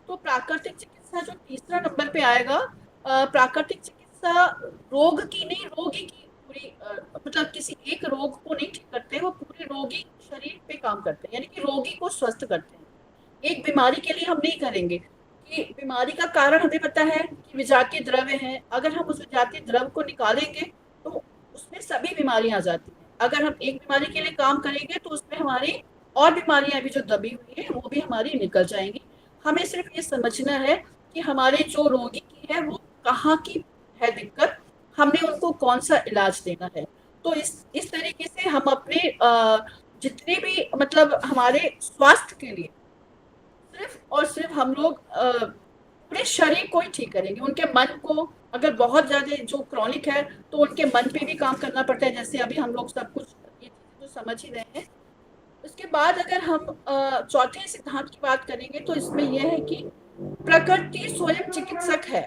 तो प्राकृतिक चिकित्सा जो तीसरा नंबर पे आएगा, प्राकृतिक चिकित्सा रोग की नहीं, रोगी की पूरी मतलब किसी एक रोग को नहीं ठीक करते, वो पूरे रोगी शरीर पे काम करते हैं, यानी कि रोगी को स्वस्थ करते हैं। एक बीमारी के लिए हम नहीं करेंगे कि बीमारी का कारण हमें पता है कि विजातीय द्रव्य है, अगर हम उस विजातीय द्रव्य को निकालेंगे तो उसमें सभी बीमारियां आ जाती हैं। अगर हम एक बीमारी के लिए काम करेंगे तो उसमें हमारी और बीमारियां भी जो दबी हुई है वो भी हमारी निकल जाएंगी। हमें सिर्फ ये समझना है कि हमारे जो रोगी की है वो कहाँ की है दिक्कत, हमने उनको कौन सा इलाज देना है। तो इस तरीके से हम अपने जितने भी मतलब हमारे स्वास्थ्य के लिए सिर्फ और सिर्फ हम लोग अपने शरीर को ही ठीक करेंगे, उनके मन को अगर बहुत ज़्यादा जो क्रॉनिक है तो उनके मन पे भी काम करना पड़ता है, जैसे अभी हम लोग सब कुछ ये चीज़ें तो समझ ही रहे हैं। उसके बाद अगर हम चौथे सिद्धांत की बात करेंगे तो इसमें यह है कि प्रकृति स्वयं चिकित्सक है,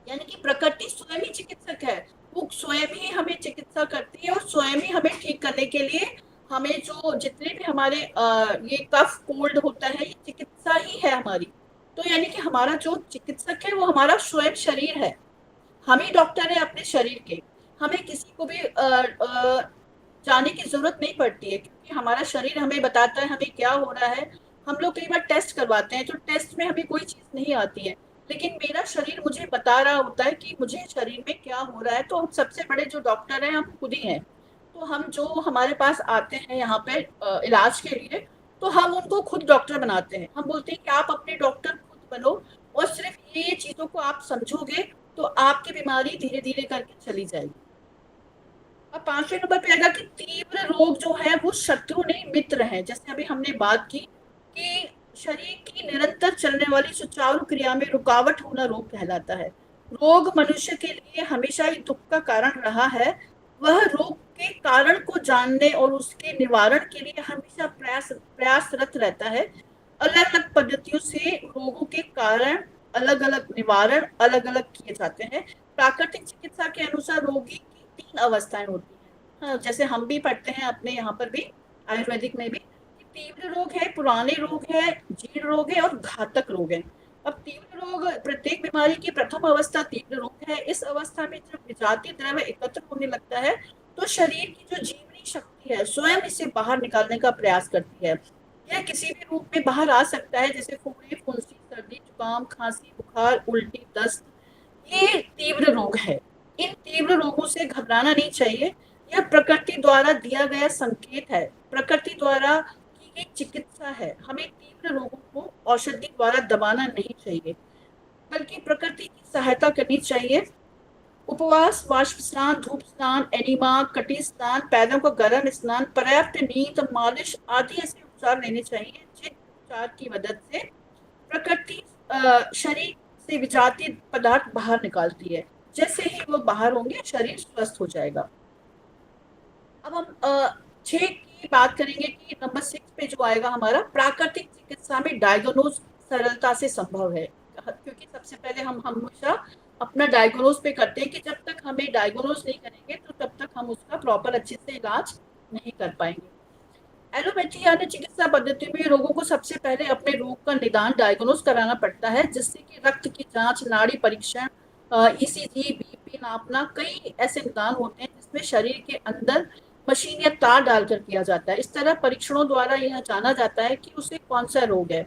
यानी कि प्रकृति स्वयं ही चिकित्सक है, वो स्वयं ही हमें चिकित्सा करती है और स्वयं ही हमें ठीक करने के लिए हमें जो जितने भी हमारे ये कफ कोल्ड होता है ये चिकित्सा ही है हमारी। तो यानी कि हमारा जो चिकित्सक है वो हमारा स्वयं शरीर है, हम ही डॉक्टर है अपने शरीर के। हमें किसी को भी जाने की ज़रूरत नहीं पड़ती है क्योंकि हमारा शरीर हमें बताता है हमें क्या हो रहा है। हम लोग कई बार टेस्ट करवाते हैं तो टेस्ट में हमें कोई चीज़ नहीं आती है, लेकिन मेरा शरीर मुझे बता रहा होता है कि मुझे शरीर में क्या हो रहा है। तो हम सबसे बड़े जो डॉक्टर हैं हम खुद ही हैं। तो हम जो हमारे पास आते हैं यहाँ पे इलाज के लिए, तो हम उनको खुद डॉक्टर बनाते हैं। हम बोलते हैं कि आप अपने डॉक्टर खुद बनो और सिर्फ ये चीज़ों को आप समझोगे तो आपकी बीमारी धीरे-धीरे करके चली जाएगी। अब 5वें नंबर पे आएगा कि तीव्र रोग जो है वो शत्रु नहीं मित्र है। जैसे अभी हमने बात की कि शरीर की निरंतर चलने वाली सुचारू क्रिया में रुकावट होना रोग कहलाता है। रोग मनुष्य के लिए हमेशा ही दुख का कारण रहा है। वह रोग के कारण को जानने और उसके निवारण के लिए हमेशा प्रयासरत रहता है। अलग-अलग पद्धतियों से रोगों के कारण अलग-अलग निवारण अलग-अलग किए जाते हैं। प्राकृतिक चिकित्सा के अनुसार रोगी की 3 अवस्थाएं होती हैं। हाँ, जैसे हम भी पढ़ते हैं अपने यहाँ पर भी आयुर्वेदिक में भी कि तीव्र रोग है, पुराने रोग है, जीर्ण रोग है और घातक रोग है। अब तीव्र रोग प्रत्येक बीमारी की प्रथम अवस्था तीव्र रोग है। इस अवस्था में जब विजातीय द्रव्य एकत्र होने लगता है तो शरीर की जो जीवनी शक्ति है स्वयं इसे बाहर निकालने का प्रयास करती है। यह किसी भी रूप में बाहर आ सकता है, जैसे फोड़े, फुंसी, सर्दी, जुकाम, खांसी, बुखार, उल्टी, दस्त। ये तीव्र रोग है। इन तीव्र रोगों से घबराना नहीं चाहिए। यह प्रकृति द्वारा दिया गया संकेत है, प्रकृति द्वारा की गई चिकित्सा है। हमें तीव्र रोगों को औषधि द्वारा दबाना नहीं चाहिए, बल्कि प्रकृति की सहायता करनी चाहिए। उपवास, वाष्प स्नान, धूप स्नान, एनिमा, कटी स्नान, पैरों का गर्म स्नान, पर्याप्त नींद, मालिश आदि ऐसे उपचार लेने चाहिए जिन उपचार की मदद से प्रकृति शरीर से विजातीय पदार्थ बाहर निकालती है। जैसे ही वो बाहर होंगे शरीर स्वस्थ हो जाएगा। अब हम 6 की बात करेंगे कि नंबर 6 पे जो आएगा हमारा प्राकृतिक चिकित्सा में डायग्नोज सरलता से संभव है, क्योंकि सबसे पहले हम हमेशा अपना डायग्नोज पे करते हैं कि जब तक हमें डायग्नोज नहीं करेंगे तो तब तक हम उसका प्रॉपर अच्छे से इलाज नहीं कर पाएंगे। एलोपैथी यानी चिकित्सा पद्धति में रोगों को सबसे पहले अपने रोग का निदान डायग्नोज कराना पड़ता है, जिससे कि रक्त की जांच, नाड़ी परीक्षण, ईसीजी, बीपी नापना, कई ऐसे निदान होते हैं जिसमें शरीर के अंदर मशीन या तार डालकर किया जाता है। इस तरह परीक्षणों द्वारा यह जाना जाता है कि उसे कौन सा रोग है।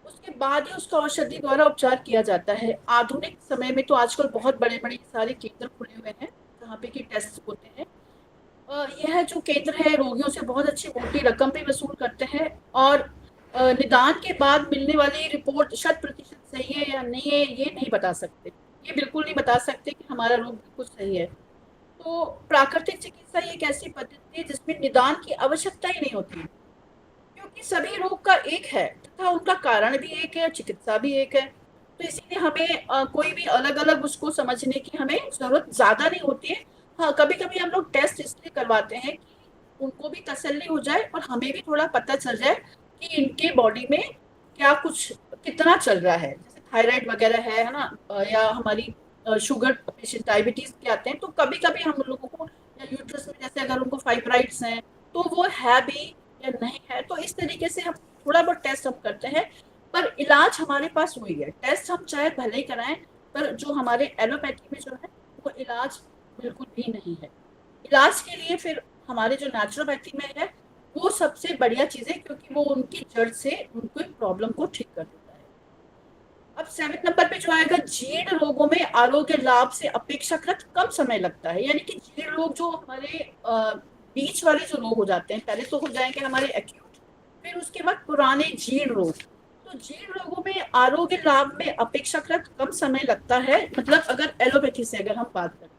उसके बाद ही उसका औषधि द्वारा उपचार किया जाता है। आधुनिक समय में तो आजकल बहुत बड़े बड़े सारे केंद्र खुले हुए हैं जहाँ पे कि टेस्ट होते हैं। यह जो केंद्र है रोगियों से बहुत अच्छी मोटी रकम भी वसूल करते हैं और निदान के बाद मिलने वाली रिपोर्ट 100% सही है या नहीं है ये नहीं बता सकते। ये बिल्कुल नहीं बता सकते कि हमारा रोग बिल्कुल सही है। तो प्राकृतिक चिकित्सा ये एक ऐसी पद्धति है जिसमें निदान की आवश्यकता ही नहीं होती, क्योंकि सभी रोग का एक है तथा उनका कारण भी एक है, चिकित्सा भी एक है। तो इसीलिए हमें कोई भी अलग अलग उसको समझने की हमें जरूरत ज्यादा नहीं होती है। हाँ, कभी कभी हम लोग टेस्ट इसलिए करवाते हैं कि उनको भी तसल्ली हो जाए और हमें भी थोड़ा पता चल जाए कि इनके बॉडी में क्या कुछ कितना चल रहा है। जैसे थायराइड वगैरह है ना, या हमारी शुगर पेशेंट डायबिटीज के आते हैं, तो कभी कभी हम लोगों को या यूट्रस में जैसे अगर उनको फाइब्राइड्स हैं तो वो है भी या नहीं है। तो इस तरीके से हम थोड़ा बहुत टेस्ट हम करते हैं, पर इलाज हमारे पास वही है। टेस्ट हम चाहे भले ही कराएं, पर जो हमारे एलोपैथी में जो है वो इलाज बिल्कुल भी नहीं है। इलाज के लिए फिर हमारे जो नेचुरोपैथी में है वो सबसे बढ़िया चीज है, क्योंकि वो उनकी जड़ से उनको प्रॉब्लम को ठीक कर देता है। अब 7 नंबर पे जो आएगा, जीर्ण रोगों में आरोग्य लाभ से अपेक्षाकृत कम समय लगता है। यानी कि जीर्ण रोग जो हमारे बीच वाले जो रोग हो जाते हैं, पहले तो हो जाएंगे हमारे एक्यूट, फिर उसके बाद पुराने जीर्ण रोग। तो जीर्ण रोगों में आरोग्य लाभ में अपेक्षाकृत कम समय लगता है, मतलब अगर एलोपैथी से अगर हम बात करें,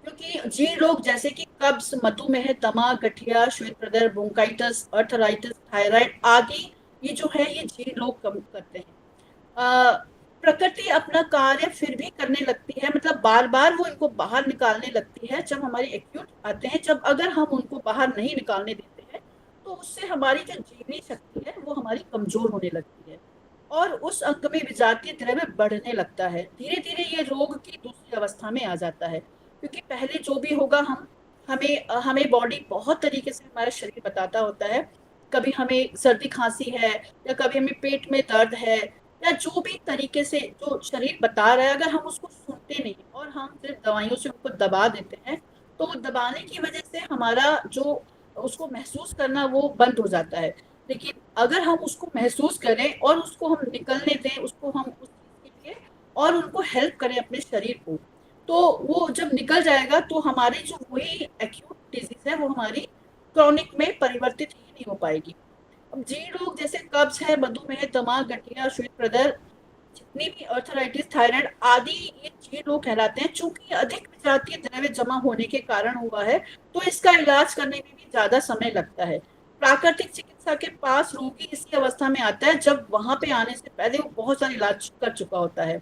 क्योंकि जीर्ण रोग जैसे कि कब्ज, मधुमेह, दमा, गठिया, श्वेत प्रदर, ब्रोंकाइटिस, अर्थराइटिस, थायराइड आदि, ये जो है ये जीर्ण रोग कम करते हैं। प्रकृति अपना कार्य फिर भी करने लगती है, मतलब बार बार वो इनको बाहर निकालने लगती है जब हमारे एक्यूट आते हैं। जब अगर हम उनको बाहर नहीं निकालने देते हैं तो उससे हमारी जो जीवनी शक्ति है वो हमारी कमजोर होने लगती है और उस अंग में विजातीय द्रव्य बढ़ने लगता है। धीरे धीरे ये रोग की दूसरी अवस्था में आ जाता है, क्योंकि पहले जो भी होगा हमें हमें बॉडी बहुत तरीके से हमारा शरीर बताता होता है। कभी हमें सर्दी खांसी है या कभी हमें पेट में दर्द है या जो भी तरीके से जो शरीर बता रहा है, अगर हम उसको सुनते नहीं और हम सिर्फ दवाइयों से उनको दबा देते हैं तो वो दबाने की वजह से हमारा जो उसको महसूस करना वो बंद हो जाता है। लेकिन अगर हम उसको महसूस करें और उसको हम निकलने दें, उसको हम उस चीज के लिए और उनको हेल्प करें अपने शरीर को, तो वो जब निकल जाएगा तो हमारी जो वही एक्यूट डिजीज है वो हमारी क्रॉनिक में परिवर्तित ही नहीं हो पाएगी। अब जीर्ण रोग जैसे कब्ज है, मधुमेह, दमा, गठिया, श्वेत प्रदर, जितनी भी अर्थराइटिस, थायराइड आदि, ये जीर्ण रोग कहलाते हैं। चूंकि अधिक विजातीय द्रव्य जमा होने के कारण हुआ है तो इसका इलाज करने में भी ज्यादा समय लगता है। प्राकृतिक चिकित्सा के पास रोगी इसी अवस्था में आता है जब वहां पे आने से पहले वो बहुत सारा इलाज कर चुका होता है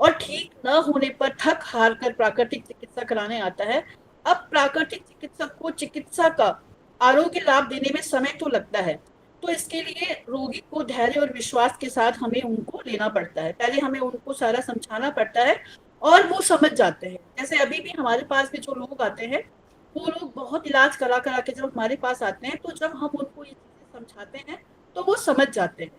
और ठीक न होने पर थक हार कर प्राकृतिक चिकित्सा कराने आता है। अब प्राकृतिक चिकित्सक को चिकित्सा का आरोग्य लाभ देने में समय तो लगता है, तो इसके लिए रोगी को धैर्य और विश्वास के साथ हमें उनको लेना पड़ता है। पहले हमें उनको सारा समझाना पड़ता है और वो समझ जाते हैं। जैसे अभी भी हमारे पास में जो लोग आते हैं वो लोग बहुत इलाज करा करा के जब हमारे पास आते हैं तो जब हम उनको ये चीजें समझाते हैं तो वो समझ जाते हैं।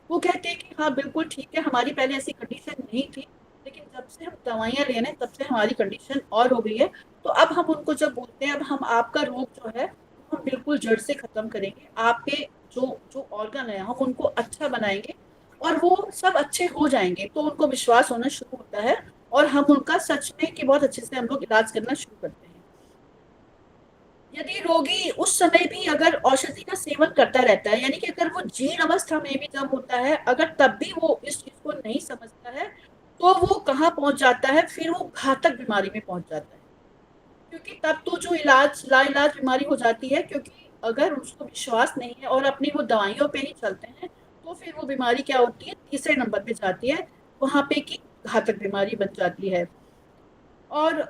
वो कहते हैं कि हाँ बिल्कुल ठीक है, हमारी पहले ऐसी कंडीशन नहीं थी, लेकिन जब से हम दवाइयाँ ले रहे हैं तब से हमारी कंडीशन और हो गई है। तो अब हम उनको जब बोलते हैं अब हम आपका रोग जो है हम बिल्कुल जड़ से खत्म करेंगे, आपके जो जो ऑर्गन है हम उनको अच्छा बनाएंगे और वो सब अच्छे हो जाएंगे, तो उनको विश्वास होना शुरू होता है और हम उनका सच में कि बहुत अच्छे से हम लोग इलाज करना शुरू करते हैं। यदि रोगी उस समय भी अगर औषधि का सेवन करता रहता है, यानी कि अगर वो जीर्ण अवस्था में भी जब होता है अगर तब भी वो इस चीज को नहीं समझता है तो वो कहाँ पहुंच जाता है, फिर वो घातक बीमारी में पहुंच जाता है। क्योंकि तब तो जो इलाज लाइलाज बीमारी हो जाती है, क्योंकि अगर उसको विश्वास नहीं है और अपनी वो दवाइयों पे ही चलते हैं तो फिर वो बीमारी क्या होती है, तीसरे नंबर पे जाती है, वहां पे की घातक बीमारी बन जाती है। और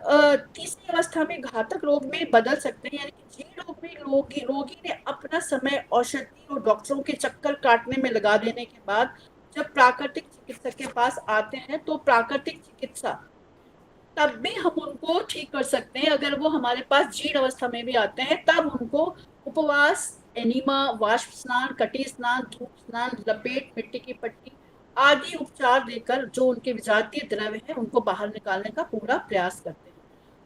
तीसरी अवस्था में घातक रोग में बदल सकते हैं, यानी कि जीर्ण रोग में रोगी ने अपना समय औषधि और डॉक्टरों के चक्कर काटने में लगा देने के बाद जब प्राकृतिक चिकित्सक के पास आते हैं तो प्राकृतिक चिकित्सा तब भी हम उनको ठीक कर सकते हैं। अगर वो हमारे पास जीर्ण अवस्था में भी आते हैं तब उनको उपवास, एनीमा, वाष्प स्नान, कटी स्नान, धूप स्नान, लपेट, मिट्टी की पट्टी आदि उपचार देकर जो उनके विजातीय द्रव्य है उनको बाहर निकालने का पूरा प्रयास करते हैं।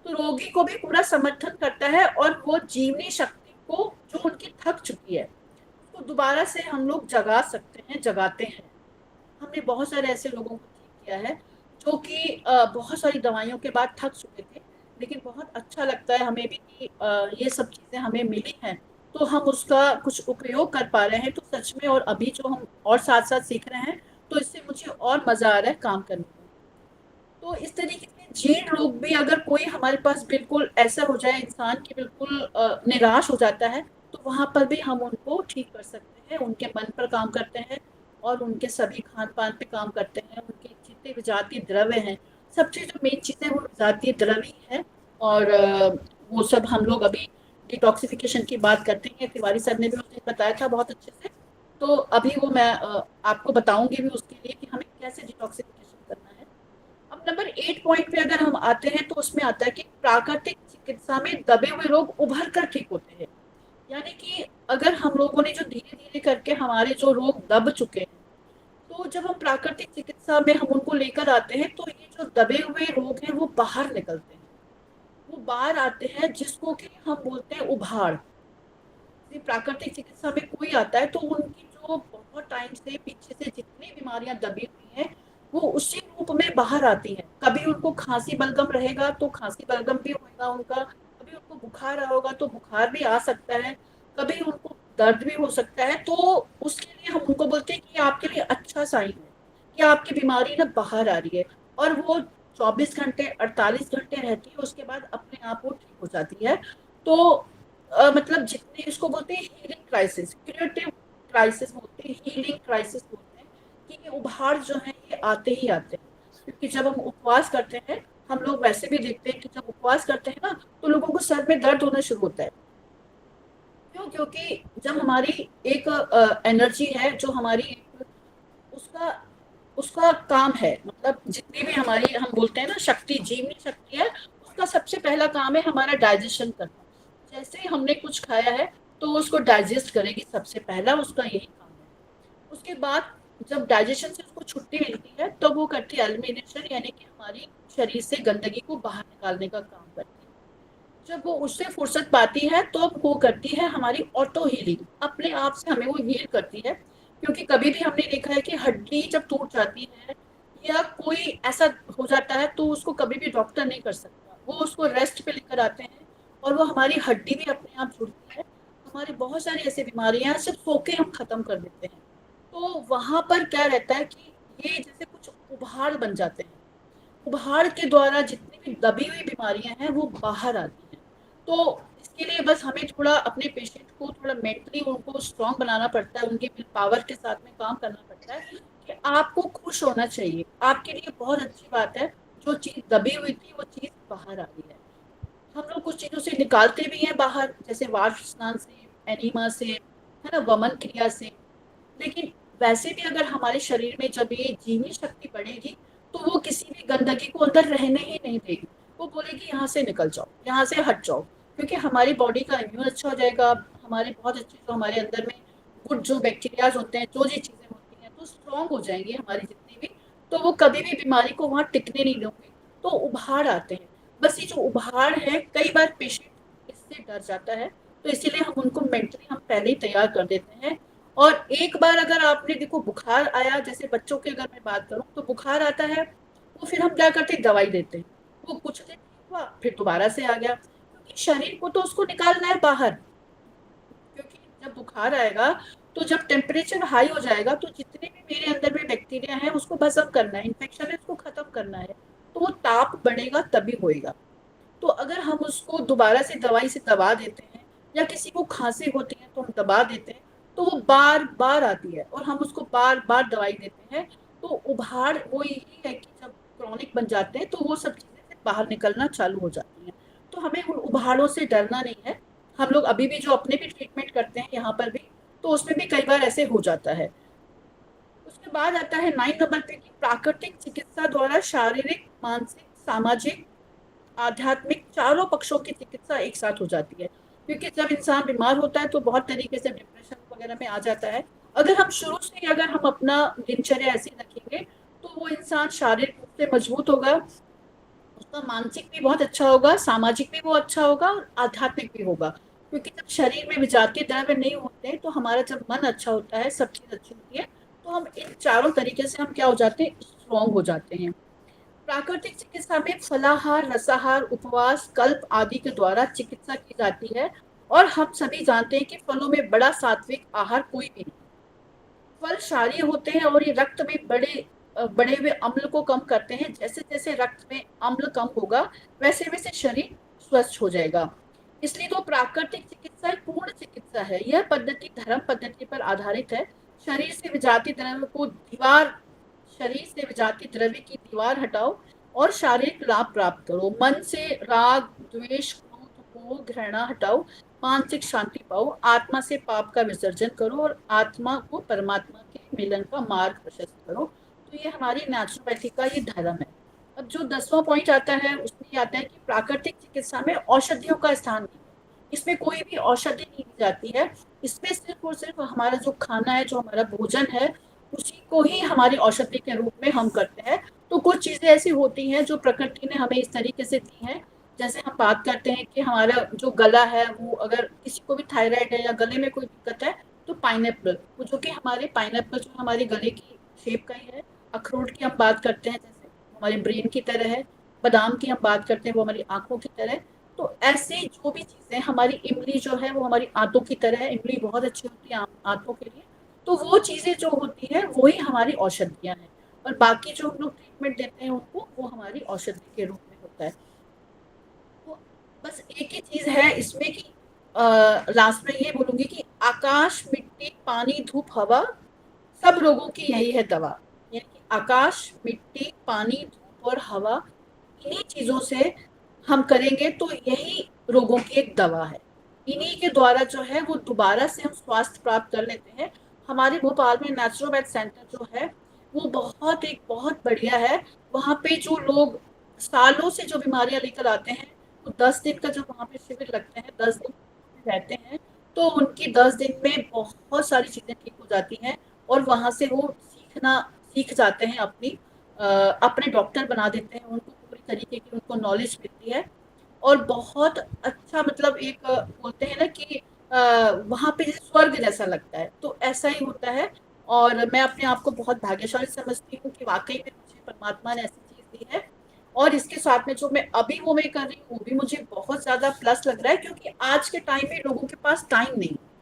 तो रोगी को भी पूरा समर्थन करता है और वो जीवनी शक्ति को जो उनकी थक चुकी है उसको दोबारा से हम लोग जगा सकते हैं, जगाते हैं। हमने बहुत सारे ऐसे लोगों को ठीक किया है जो कि बहुत सारी दवाइयों के बाद थक चुके थे, लेकिन बहुत अच्छा लगता है हमें भी कि ये सब चीजें हमें मिली हैं तो हम उसका कुछ उपयोग कर पा रहे हैं। तो सच में, और अभी जो हम और साथ साथ सीख रहे हैं तो इससे मुझे और मजा आ रहा है काम करने में। तो इस तरीके से जीर्ण रोग भी अगर कोई हमारे पास बिल्कुल ऐसा हो जाए, इंसान की बिल्कुल निराश हो जाता है, तो वहां पर भी हम उनको ठीक कर सकते हैं, उनके मन पर काम करते हैं और उनके सभी खान पान पे काम करते हैं। उनके जितने विजातीय द्रव्य हैं, सबसे जो मेन चीज है वो विजातीय द्रव्य ही है। और वो सब हम लोग अभी डिटॉक्सिफिकेशन की बात करते हैं, तिवारी सर ने भी उस दिन बताया था बहुत अच्छे से। तो अभी वो मैं आपको बताऊंगी भी उसके लिए कि हमें कैसे डिटॉक्सिफिकेशन करना है। अब नंबर 8 पॉइंट पे अगर हम आते हैं तो उसमें आता है कि प्राकृतिक चिकित्सा में दबे हुए रोग उभर कर ठीक होते हैं। यानी कि अगर हम लोगों ने जो धीरे धीरे करके हमारे जो रोग दब चुके हैं, तो जब हम प्राकृतिक चिकित्सा में हम उनको लेकर आते हैं तो ये जो दबे हुए रोग हैं वो बाहर निकलते हैं, वो बाहर आते हैं, जिसको कि हम बोलते हैं उभार। प्राकृतिक चिकित्सा में कोई आता है तो उनकी जो बहुत टाइम से पीछे से जितनी बीमारियां दबी हुई हैं वो उसी रूप में बाहर आती हैं। कभी उनको खांसी बलगम रहेगा तो खांसी बलगम भी होगा उनका, कभी उनको बुखार होगा तो बुखार भी आ सकता है, कभी उनको दर्द भी हो सकता है। तो उसके लिए हम उनको बोलते हैं कि ये आपके लिए अच्छा साइन है कि आपकी बीमारी ना बाहर आ रही है। और वो 24 घंटे 48 घंटे रहती है, उसके बाद अपने आप वो ठीक हो जाती है। तो मतलब जितने इसको बोलते हैं हीलिंग क्राइसिस, क्रिएटिव क्राइसिस बोलते हैं, हीलिंग क्राइसिस बोलते हैं, कि ये उभार जो है ये आते ही आते हैं। क्योंकि जब हम उपवास करते हैं, हम लोग वैसे भी देखते हैं कि जब उपवास करते हैं ना तो लोगों को सर में दर्द होना शुरू होता है। क्यों? क्योंकि जब हमारी एक एनर्जी है जो हमारी एक उसका उसका काम है, मतलब जितनी भी हमारी हम बोलते हैं ना शक्ति, जीवनी शक्ति है, उसका सबसे पहला काम है हमारा डाइजेशन करना। जैसे ही हमने कुछ खाया है तो उसको डाइजेस्ट करेगी, सबसे पहला उसका यही काम है। उसके बाद जब डाइजेशन से उसको छुट्टी मिलती है तो वो करती है एलिमिनेशन, यानी कि हमारी शरीर से गंदगी को बाहर निकालने का काम करती है। जब वो उससे फुर्सत पाती है तो वो करती है हमारी ऑटो हीलिंग, अपने आप से हमें वो हील करती है। क्योंकि कभी भी हमने देखा है कि हड्डी जब टूट जाती है या कोई ऐसा हो जाता है तो उसको कभी भी डॉक्टर नहीं कर सकता, वो उसको रेस्ट पे लेकर आते हैं और वो हमारी हड्डी भी अपने आप जुड़ती है। हमारे बहुत सारी ऐसी बीमारियां हैं सिर्फ सो के हम खत्म कर देते हैं। तो वहां पर क्या रहता है कि ये जैसे कुछ उभार बन जाते हैं, उभार के द्वारा जितनी भी दबी हुई बीमारियां हैं वो बाहर आती हैं। तो इसके लिए बस हमें थोड़ा अपने पेशेंट को थोड़ा मेंटली उनको स्ट्रांग बनाना पड़ता है, उनके विल पावर के साथ में काम करना पड़ता है कि आपको खुश होना चाहिए, आपके लिए बहुत अच्छी बात है, जो चीज दबी हुई थी वो चीज बाहर आ रही है। हम लोग कुछ चीजों से निकालते भी हैं बाहर, जैसे वाष्प स्नान से, एनिमा से, है ना, वमन क्रिया से। लेकिन वैसे भी अगर हमारे शरीर में जब ये जीवनी शक्ति बढ़ेगी तो वो किसी भी गंदगी को अंदर रहने ही नहीं देगी। वो बोलेगी यहाँ से निकल जाओ, यहाँ से हट जाओ, क्योंकि हमारी बॉडी का इम्यून अच्छा हो जाएगा। हमारे बहुत अच्छे जो हमारे अंदर में गुड जो बैक्टीरियाज होते हैं, जो जो चीजें होती हैं तो स्ट्रांग हो जाएंगी हमारी जितनी भी, तो वो कभी भी बीमारी को वहां टिकने नहीं देंगे। तो उभार आते हैं। बस ये जो उभार है, कई बार पेशेंट इससे डर जाता है, तो इसीलिए हम उनको मेंटली हम पहले ही तैयार कर देते हैं। और एक बार अगर आपने देखो बुखार आया, जैसे बच्चों की अगर मैं बात करूं तो बुखार आता है, वो फिर हम क्या करते हैं, दवाई देते हैं, वो कुछ दिन ठीक हुआ फिर दोबारा से आ गया, क्योंकि शरीर को तो उसको निकालना है बाहर। क्योंकि जब बुखार आएगा तो जब टेम्परेचर हाई हो जाएगा तो जितने भी मेरे अंदर में बैक्टीरिया है उसको भस्म करना है, इन्फेक्शन है उसको खत्म करना है, तो वो ताप बढ़ेगा तभी होएगा। तो अगर हम उसको दोबारा से दवाई से दबा देते हैं, या किसी को खांसी होती है तो हम दबा देते हैं, तो वो बार बार आती है और हम उसको बार बार दवाई देते हैं। तो उभार वो यही है कि जब क्रॉनिक बन जाते हैं तो वो सब चीजें फिर बाहर निकलना चालू हो जाती हैं। तो हमें उन उभारों से डरना नहीं है। हम लोग अभी भी जो अपने भी ट्रीटमेंट करते हैं यहाँ पर भी, तो उसमें भी कई बार ऐसे हो जाता है। उसके बाद आता है 9 नंबर पे कि प्राकृतिक चिकित्सा द्वारा शारीरिक, मानसिक, सामाजिक, आध्यात्मिक चारों पक्षों की चिकित्सा एक साथ हो जाती है। क्योंकि जब इंसान बीमार होता है तो बहुत तरीके से डिप्रेशन वगैरह में आ जाता है। अगर हम शुरू से ही अगर हम अपना दिनचर्या ऐसी रखेंगे तो वो इंसान शारीरिक रूप से मजबूत होगा, उसका मानसिक भी बहुत अच्छा होगा, सामाजिक भी वो अच्छा होगा और आध्यात्मिक भी होगा। क्योंकि जब शरीर में विजातीय द्रव्य नहीं होते हैं तो हमारा जब मन अच्छा होता है, सब चीज़ अच्छी होती है, तो हम इन चारों तरीके से हम क्या हो जाते हैं, स्ट्रॉन्ग हो जाते हैं। प्राकृतिक चिकित्सा में फलाहार, रसाहार, उपवास, कल्प आदि के द्वारा चिकित्सा की जाती है और हम सभी जानते हैं कि फलों में बड़ा सात्विक आहार कोई भी नहीं। फल क्षारीय होते हैं और ये रक्त में बढ़े हुए अम्ल को कम करते हैं। जैसे जैसे रक्त में अम्ल कम होगा वैसे वैसे शरीर स्वस्थ हो जाएगा। इसलिए तो प्राकृतिक चिकित्सा एक पूर्ण चिकित्सा है। यह पद्धति धर्म पद्धति पर आधारित है। शरीर से विजातीय द्रव्य को दीवार शरीर से विजातीय द्रव्य की दीवार हटाओ और शारीरिक लाभ प्राप्त करो। मन से राग, द्वेष, क्रोध, मोह, घृणा हटाओ, मानसिक शांति पाओ, आत्मा से पाप का विसर्जन करो और आत्मा को परमात्मा के मिलन का मार्ग प्रशस्त करो। तो ये हमारी नेचुरोपैथी का ये धर्म है। अब जो 10वां पॉइंट आता है उसमें ये आता है कि प्राकृतिक चिकित्सा में औषधियों का स्थान नहीं है। इसमें कोई भी औषधि नहीं दी जाती है। इसमें सिर्फ और सिर्फ हमारा जो खाना है, जो हमारा भोजन है, उसी को ही हमारी औषधि के रूप में हम करते हैं। तो कुछ चीज़ें ऐसी होती हैं जो प्रकृति ने हमें इस तरीके से दी हैं। जैसे हम बात करते हैं कि हमारा जो गला है, वो अगर किसी को भी थायराइड है या गले में कोई दिक्कत है, तो पाइनएप्पल, वो जो कि हमारे पाइनएप्पल जो हमारे गले की शेप का ही है। अखरोट की हम बात करते हैं, जैसे हमारे ब्रेन की तरह है। बादाम की हम बात करते हैं, वो हमारी आंखों की तरह है। तो ऐसे जो भी चीज़ें, हमारी इमली जो है वो हमारी आंतों की तरह है। इमली बहुत अच्छी होती है आंतों के लिए। तो वो चीज़ें जो होती हैं वही हमारी औषधियाँ हैं और बाकी जो हम लोग ट्रीटमेंट देते हैं उनको, वो हमारी औषधि के रूप में होता है। तो बस एक ही चीज़ है इसमें कि लास्ट में ये बोलूँगी कि आकाश, मिट्टी, पानी, धूप, हवा, सब रोगों की यही है दवा। यानी कि आकाश, मिट्टी, पानी, धूप और हवा, इन्हीं चीज़ों से हम करेंगे तो यही रोगों की एक दवा है। इन्हीं के द्वारा जो है वो दोबारा से हम स्वास्थ्य प्राप्त कर लेते हैं। हमारे भोपाल में नेचुरोपैथ सेंटर जो है वो बहुत बढ़िया है। वहाँ पे जो लोग सालों से जो बीमारियां लेकर आते हैं, वो 10 दिन का जो वहाँ पे शिविर लगते हैं, 10 दिन रहते हैं, तो उनकी 10 दिन में बहुत सारी चीज़ें ठीक हो जाती हैं और वहाँ से वो सीख जाते हैं, अपने डॉक्टर बना देते हैं। उनको पूरी तरीके की उनको नॉलेज मिलती है और बहुत अच्छा, मतलब एक बोलते हैं ना कि वहाँ पे स्वर्ग जैसा लगता है, तो ऐसा ही होता है। और मैं अपने आप को बहुत भाग्यशाली समझती हूँ कि वाकई में मुझे परमात्मा ने ऐसी चीज़ दी है। और इसके साथ में जो मैं अभी वो मैं कर रही हूँ, वो भी मुझे बहुत ज़्यादा प्लस लग रहा है, क्योंकि आज के टाइम में लोगों के पास टाइम नहीं है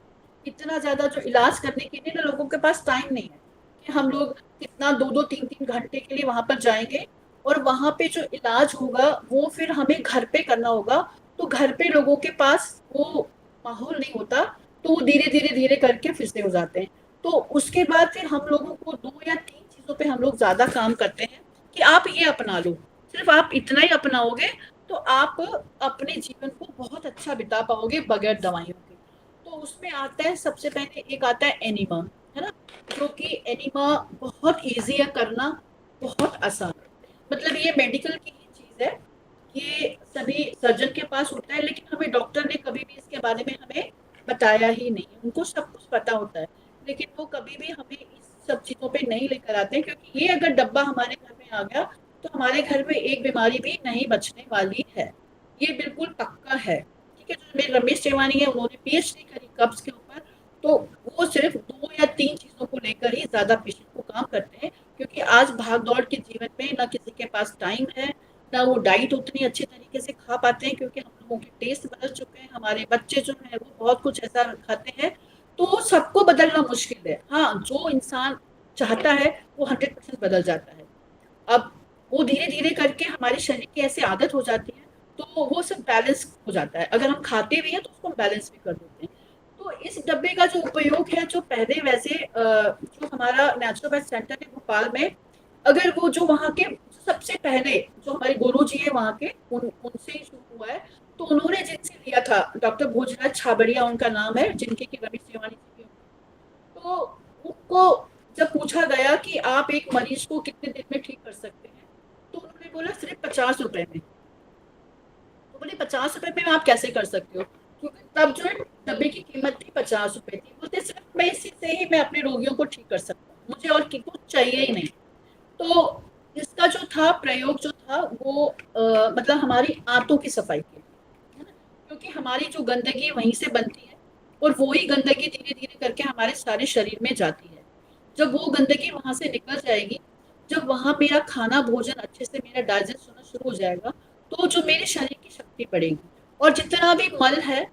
इतना ज़्यादा जो इलाज करने के लिए ना, लोगों के पास टाइम नहीं है कि हम लोग कितना 2-2 3-3 घंटे के लिए वहाँ पर जाएंगे और वहाँ पे जो इलाज होगा वो फिर हमें घर पे करना होगा। तो घर पे लोगों के पास वो माहौल नहीं होता, तो वो धीरे करके फिर से हो जाते हैं। तो उसके बाद फिर हम लोगों को 2 या 3 चीज़ों पे हम लोग ज़्यादा काम करते हैं कि आप ये अपना लो। सिर्फ आप इतना ही अपनाओगे तो आप अपने जीवन को बहुत अच्छा बिता पाओगे बगैर दवाइयों के। तो उसमें आता है, सबसे पहले एक आता है एनिमा, है ना, जो कि एनिमा बहुत ईजी है करना, बहुत आसान है। मतलब ये मेडिकल की ही चीज़ है, ये सभी सर्जन के पास होता है, लेकिन हमें डॉक्टर ने कभी भी इसके बारे में हमें बताया ही नहीं। उनको सब कुछ पता होता है, लेकिन वो कभी भी हमें इस सब चीज़ों पे नहीं लेकर आते हैं, क्योंकि ये अगर डब्बा हमारे घर में आ गया तो हमारे घर में एक बीमारी भी नहीं बचने वाली है। ये बिल्कुल पक्का है। ठीक है, जो मेरे रमेश चेवानी है, उन्होंने पीएचडी करी कब्ज के ऊपर, तो वो सिर्फ 2 या 3 चीज़ों को लेकर ही ज़्यादा पेशेंट को काम करते हैं, क्योंकि आज भाग दौड़ के जीवन में ना किसी के पास टाइम है, ना वो डाइट उतनी अच्छी तरीके से खा पाते हैं, क्योंकि हम लोगों के टेस्ट बदल चुके हैं। हमारे बच्चे जो हैं वो बहुत कुछ ऐसा खाते हैं, तो सबको बदलना मुश्किल है। हाँ, जो इंसान चाहता है वो 100% बदल जाता है। अब वो धीरे करके हमारे शरीर की ऐसी आदत हो जाती है, तो वो सब बैलेंस हो जाता है। अगर हम खाते भी हैं तो उसको बैलेंस भी कर देते हैं। तो इस डब्बे का जो उपयोग है, जो पहले वैसे जो हमारा नेचुरोपैथ सेंटर है भोपाल में, अगर वो जो वहाँ के सबसे पहले जो हमारे गुरुजी है वहाँ के, उनसे ही शुरू हुआ है। तो उन्होंने जिनसे लिया था, डॉक्टर भोजराज छाबड़िया उनका नाम है, जिनके की रमेश चेवानी जी की, तो उनको जब पूछा गया कि आप एक मरीज को कितने दिन में ठीक कर सकते हैं, तो उन्होंने बोला सिर्फ 50 रुपए में। तो बोले 50 रुपए में आप कैसे कर सकते हो, क्योंकि तब जो है डब्बे की कीमत थी 50 रुपए थी। बोलते सिर्फ मैं इसी से ही मैं अपने रोगियों को ठीक कर सकता हूँ, मुझे और कुछ चाहिए ही नहीं। तो इसका जो था प्रयोग जो था वो मतलब हमारी आंतों की सफाई के लिए, है ना, क्योंकि हमारी जो गंदगी वहीं से बनती है और वो ही गंदगी धीरे धीरे करके हमारे सारे शरीर में जाती है। जब वो गंदगी वहां से निकल जाएगी, जब वहां मेरा खाना भोजन अच्छे से मेरा डाइजेस्ट होना शुरू हो जाएगा, तो जो मेरे शरीर की शक्ति बढ़ेगी और जितना भी मल है,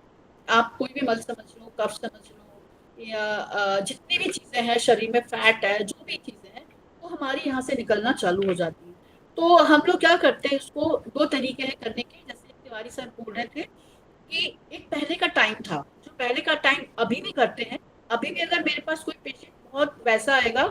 आप कोई भी मल समझ लो, कफ समझ लो, या जितनी भी चीजें हैं शरीर में, फैट है, जो भी चीजें हैं, वो हमारी यहाँ से निकलना चालू हो जाती है। तो हम लोग क्या करते हैं, इसको दो तरीके हैं करने के, जैसे तिवारी सर बोल रहे थे कि एक पहले का टाइम था, जो पहले का टाइम अभी भी करते हैं। अभी भी अगर मेरे पास कोई पेशेंट बहुत वैसा आएगा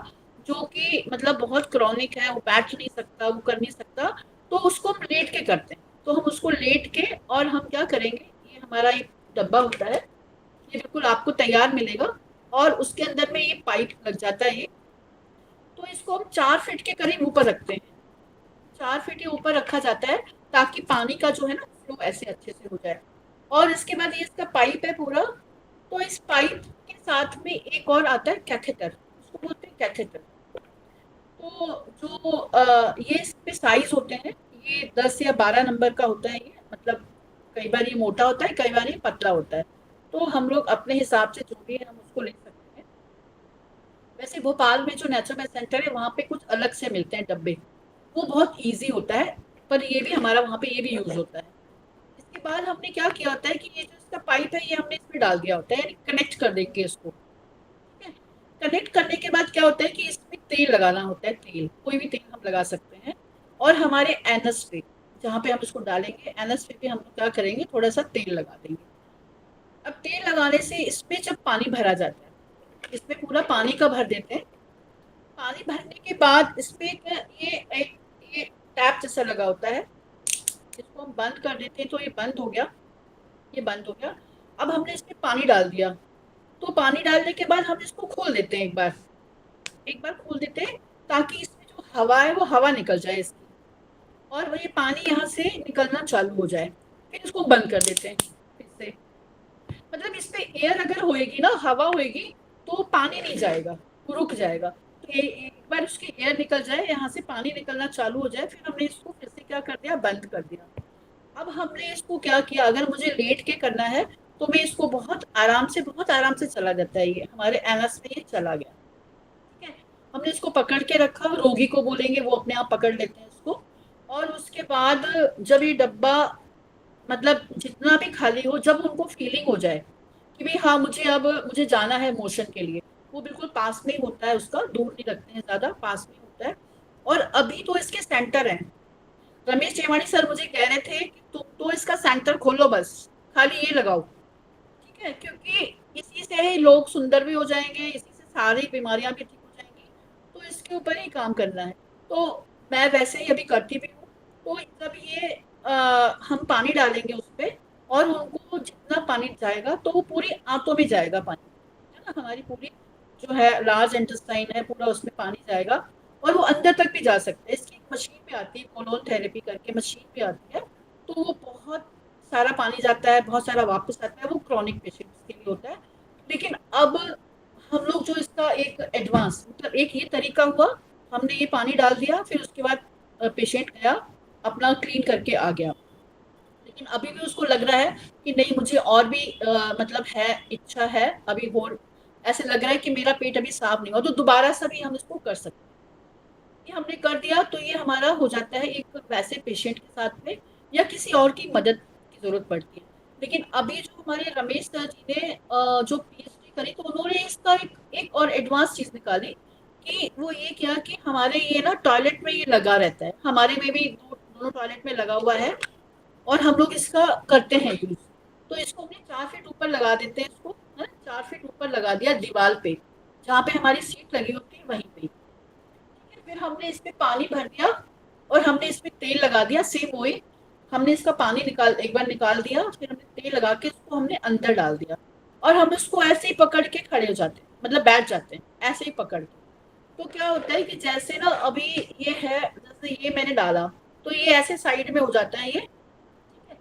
जो कि मतलब बहुत क्रॉनिक है, वो बैठ नहीं सकता, वो कर नहीं सकता, तो उसको हम लेट के करते हैं। तो हम उसको लेट के, और हम क्या करेंगे, ये हमारा एक डब्बा होता है, ये बिल्कुल आपको तैयार मिलेगा और उसके अंदर में ये पाइप लग जाता है ये, तो इसको हम 4 फीट के करीब ऊपर रखते हैं। 4 फीट के ऊपर रखा जाता है ताकि पानी का जो है ना फ्लो ऐसे अच्छे से हो जाए। और इसके बाद ये इसका पाइप है पूरा, तो इस पाइप के साथ में एक और आता है कैथेटर, उसको बोलते हैं कैथेटर। तो जो ये इस पे साइज होते हैं, ये 10 या 12 नंबर का होता है ये, मतलब कई बार ये मोटा होता है, कई बार ये पतला होता है। तो हम लोग अपने हिसाब से जो भी है हम उसको ले सकते हैं। वैसे भोपाल में जो नेचुरोपैथ सेंटर है वहाँ पे कुछ अलग से मिलते हैं डब्बे, वो बहुत ईजी होता है, पर ये भी हमारा वहाँ पे ये भी यूज होता है। इसके बाद हमने क्या किया होता है कि ये जो इसका पाइप है ये हमने इसमें डाल दिया होता है, कनेक्ट कर देंगे इसको, ठीक है। कनेक्ट करने के बाद क्या होता है कि इसमें तेल लगाना होता है, तेल कोई भी तेल हम लगा सकते हैं। और हमारे एनस पे जहाँ पे हम इसको डालेंगे, एनस पे हम क्या करेंगे, थोड़ा सा तेल लगा देंगे। अब तेल लगाने से इसमें जब पानी भरा जाता है, इसमें पूरा पानी का भर देते हैं। पानी भरने के बाद इसमें ये टैप जैसा लगा होता है, इसको हम बंद कर देते हैं, तो ये बंद हो गया, ये बंद हो गया। अब हमने इसमें पानी डाल दिया, तो पानी डालने के बाद हम इसको खोल देते हैं, एक बार खोल देते हैं ताकि इसमें जो हवा है वो हवा निकल जाए इसकी, और वो ये पानी यहाँ से निकलना चालू हो जाए। फिर इसको बंद कर देते हैं फिर से, मतलब इस पे एयर अगर होएगी ना, हवा होएगी, तो पानी नहीं जाएगा, वो रुक जाएगा। तो एक बार उसकी एयर निकल जाए, यहाँ से पानी निकलना चालू हो जाए, फिर हमने इसको फिर से क्या कर दिया, बंद कर दिया। अब हमने इसको क्या किया, अगर मुझे लेट के करना है तो मैं इसको बहुत आराम से चला जाता है, ये हमारे एनस में ये चला गया, ठीक है। हमने इसको पकड़ के रखा, रोगी को बोलेंगे वो अपने आप पकड़ लेते हैं इसको। और उसके बाद जब ये डब्बा मतलब जितना भी खाली हो, जब उनको फीलिंग हो जाए कि भाई हाँ मुझे जाना है मोशन के लिए, वो बिल्कुल पास में ही होता है, उसका दूर नहीं रखते हैं, ज्यादा पास में होता है। और अभी तो इसके सेंटर हैं, रमेश चेवानी सर मुझे कह रहे थे कि तुम तो इसका सेंटर खोलो, बस खाली ये लगाओ, ठीक है, क्योंकि इसी से लोग सुंदर भी हो जाएंगे, इसी से सारी बीमारियां भी ठीक हो जाएंगी। तो इसके ऊपर ही काम करना है। तो मैं वैसे ही अभी करती भी हूँ। तो जब ये हम पानी डालेंगे उस पर, और उनको जितना पानी जाएगा तो वो पूरी आंतों में जाएगा पानी, है ना, हमारी पूरी जो है लार्ज इंटेस्टाइन है पूरा उसमें पानी जाएगा, और वो अंदर तक भी जा सकता है। इसकी एक मशीन भी आती है, कोलोन थेरेपी करके मशीन भी आती है, तो वो बहुत सारा पानी जाता है, बहुत सारा वापस आता है, वो क्रॉनिक पेशेंट्स के लिए होता है। लेकिन अब हम लोग जो इसका एक एडवांस, मतलब एक ये तरीका हुआ, हमने ये पानी डाल दिया, फिर उसके बाद पेशेंट गया अपना क्लीन करके आ गया। लेकिन अभी भी उसको लग रहा है कि नहीं मुझे और भी मतलब है, इच्छा है अभी, और ऐसे लग रहा है कि मेरा पेट अभी साफ नहीं हुआ, तो दोबारा से भी हम इसको कर सकते हैं। ये हमने कर दिया तो ये हमारा हो जाता है एक वैसे पेशेंट के साथ में, या किसी और की मदद की जरूरत पड़ती है। लेकिन अभी जो हमारे रमेश सर जी ने जो पीएचडी करी, तो उन्होंने इसका एक और एडवांस चीज निकाली कि वो ये किया कि हमारे ये ना टॉयलेट में ये लगा रहता है, हमारे में भी दोनों टॉयलेट में लगा हुआ है, और हम लोग इसका करते हैं यूज। तो इसको हमने 4 फीट ऊपर लगा देते हैं, इसको है ना, 4 फीट ऊपर लगा दिया दीवार पे, जहाँ पे हमारी सीट लगी होती है वहीं पे। फिर हमने इसमें पानी भर दिया और हमने इसमें तेल लगा दिया, सेम वही, हमने इसका पानी एक बार निकाल दिया, फिर हमने तेल लगा के इसको हमने अंदर डाल दिया, और हम इसको ऐसे ही पकड़ के खड़े हो जाते हैं, मतलब बैठ जाते हैं ऐसे ही पकड़ के। तो क्या होता है कि जैसे ना अभी ये है, जैसे ये मैंने डाला, तो ये ऐसे साइड में हो जाता है, ये ठीक है,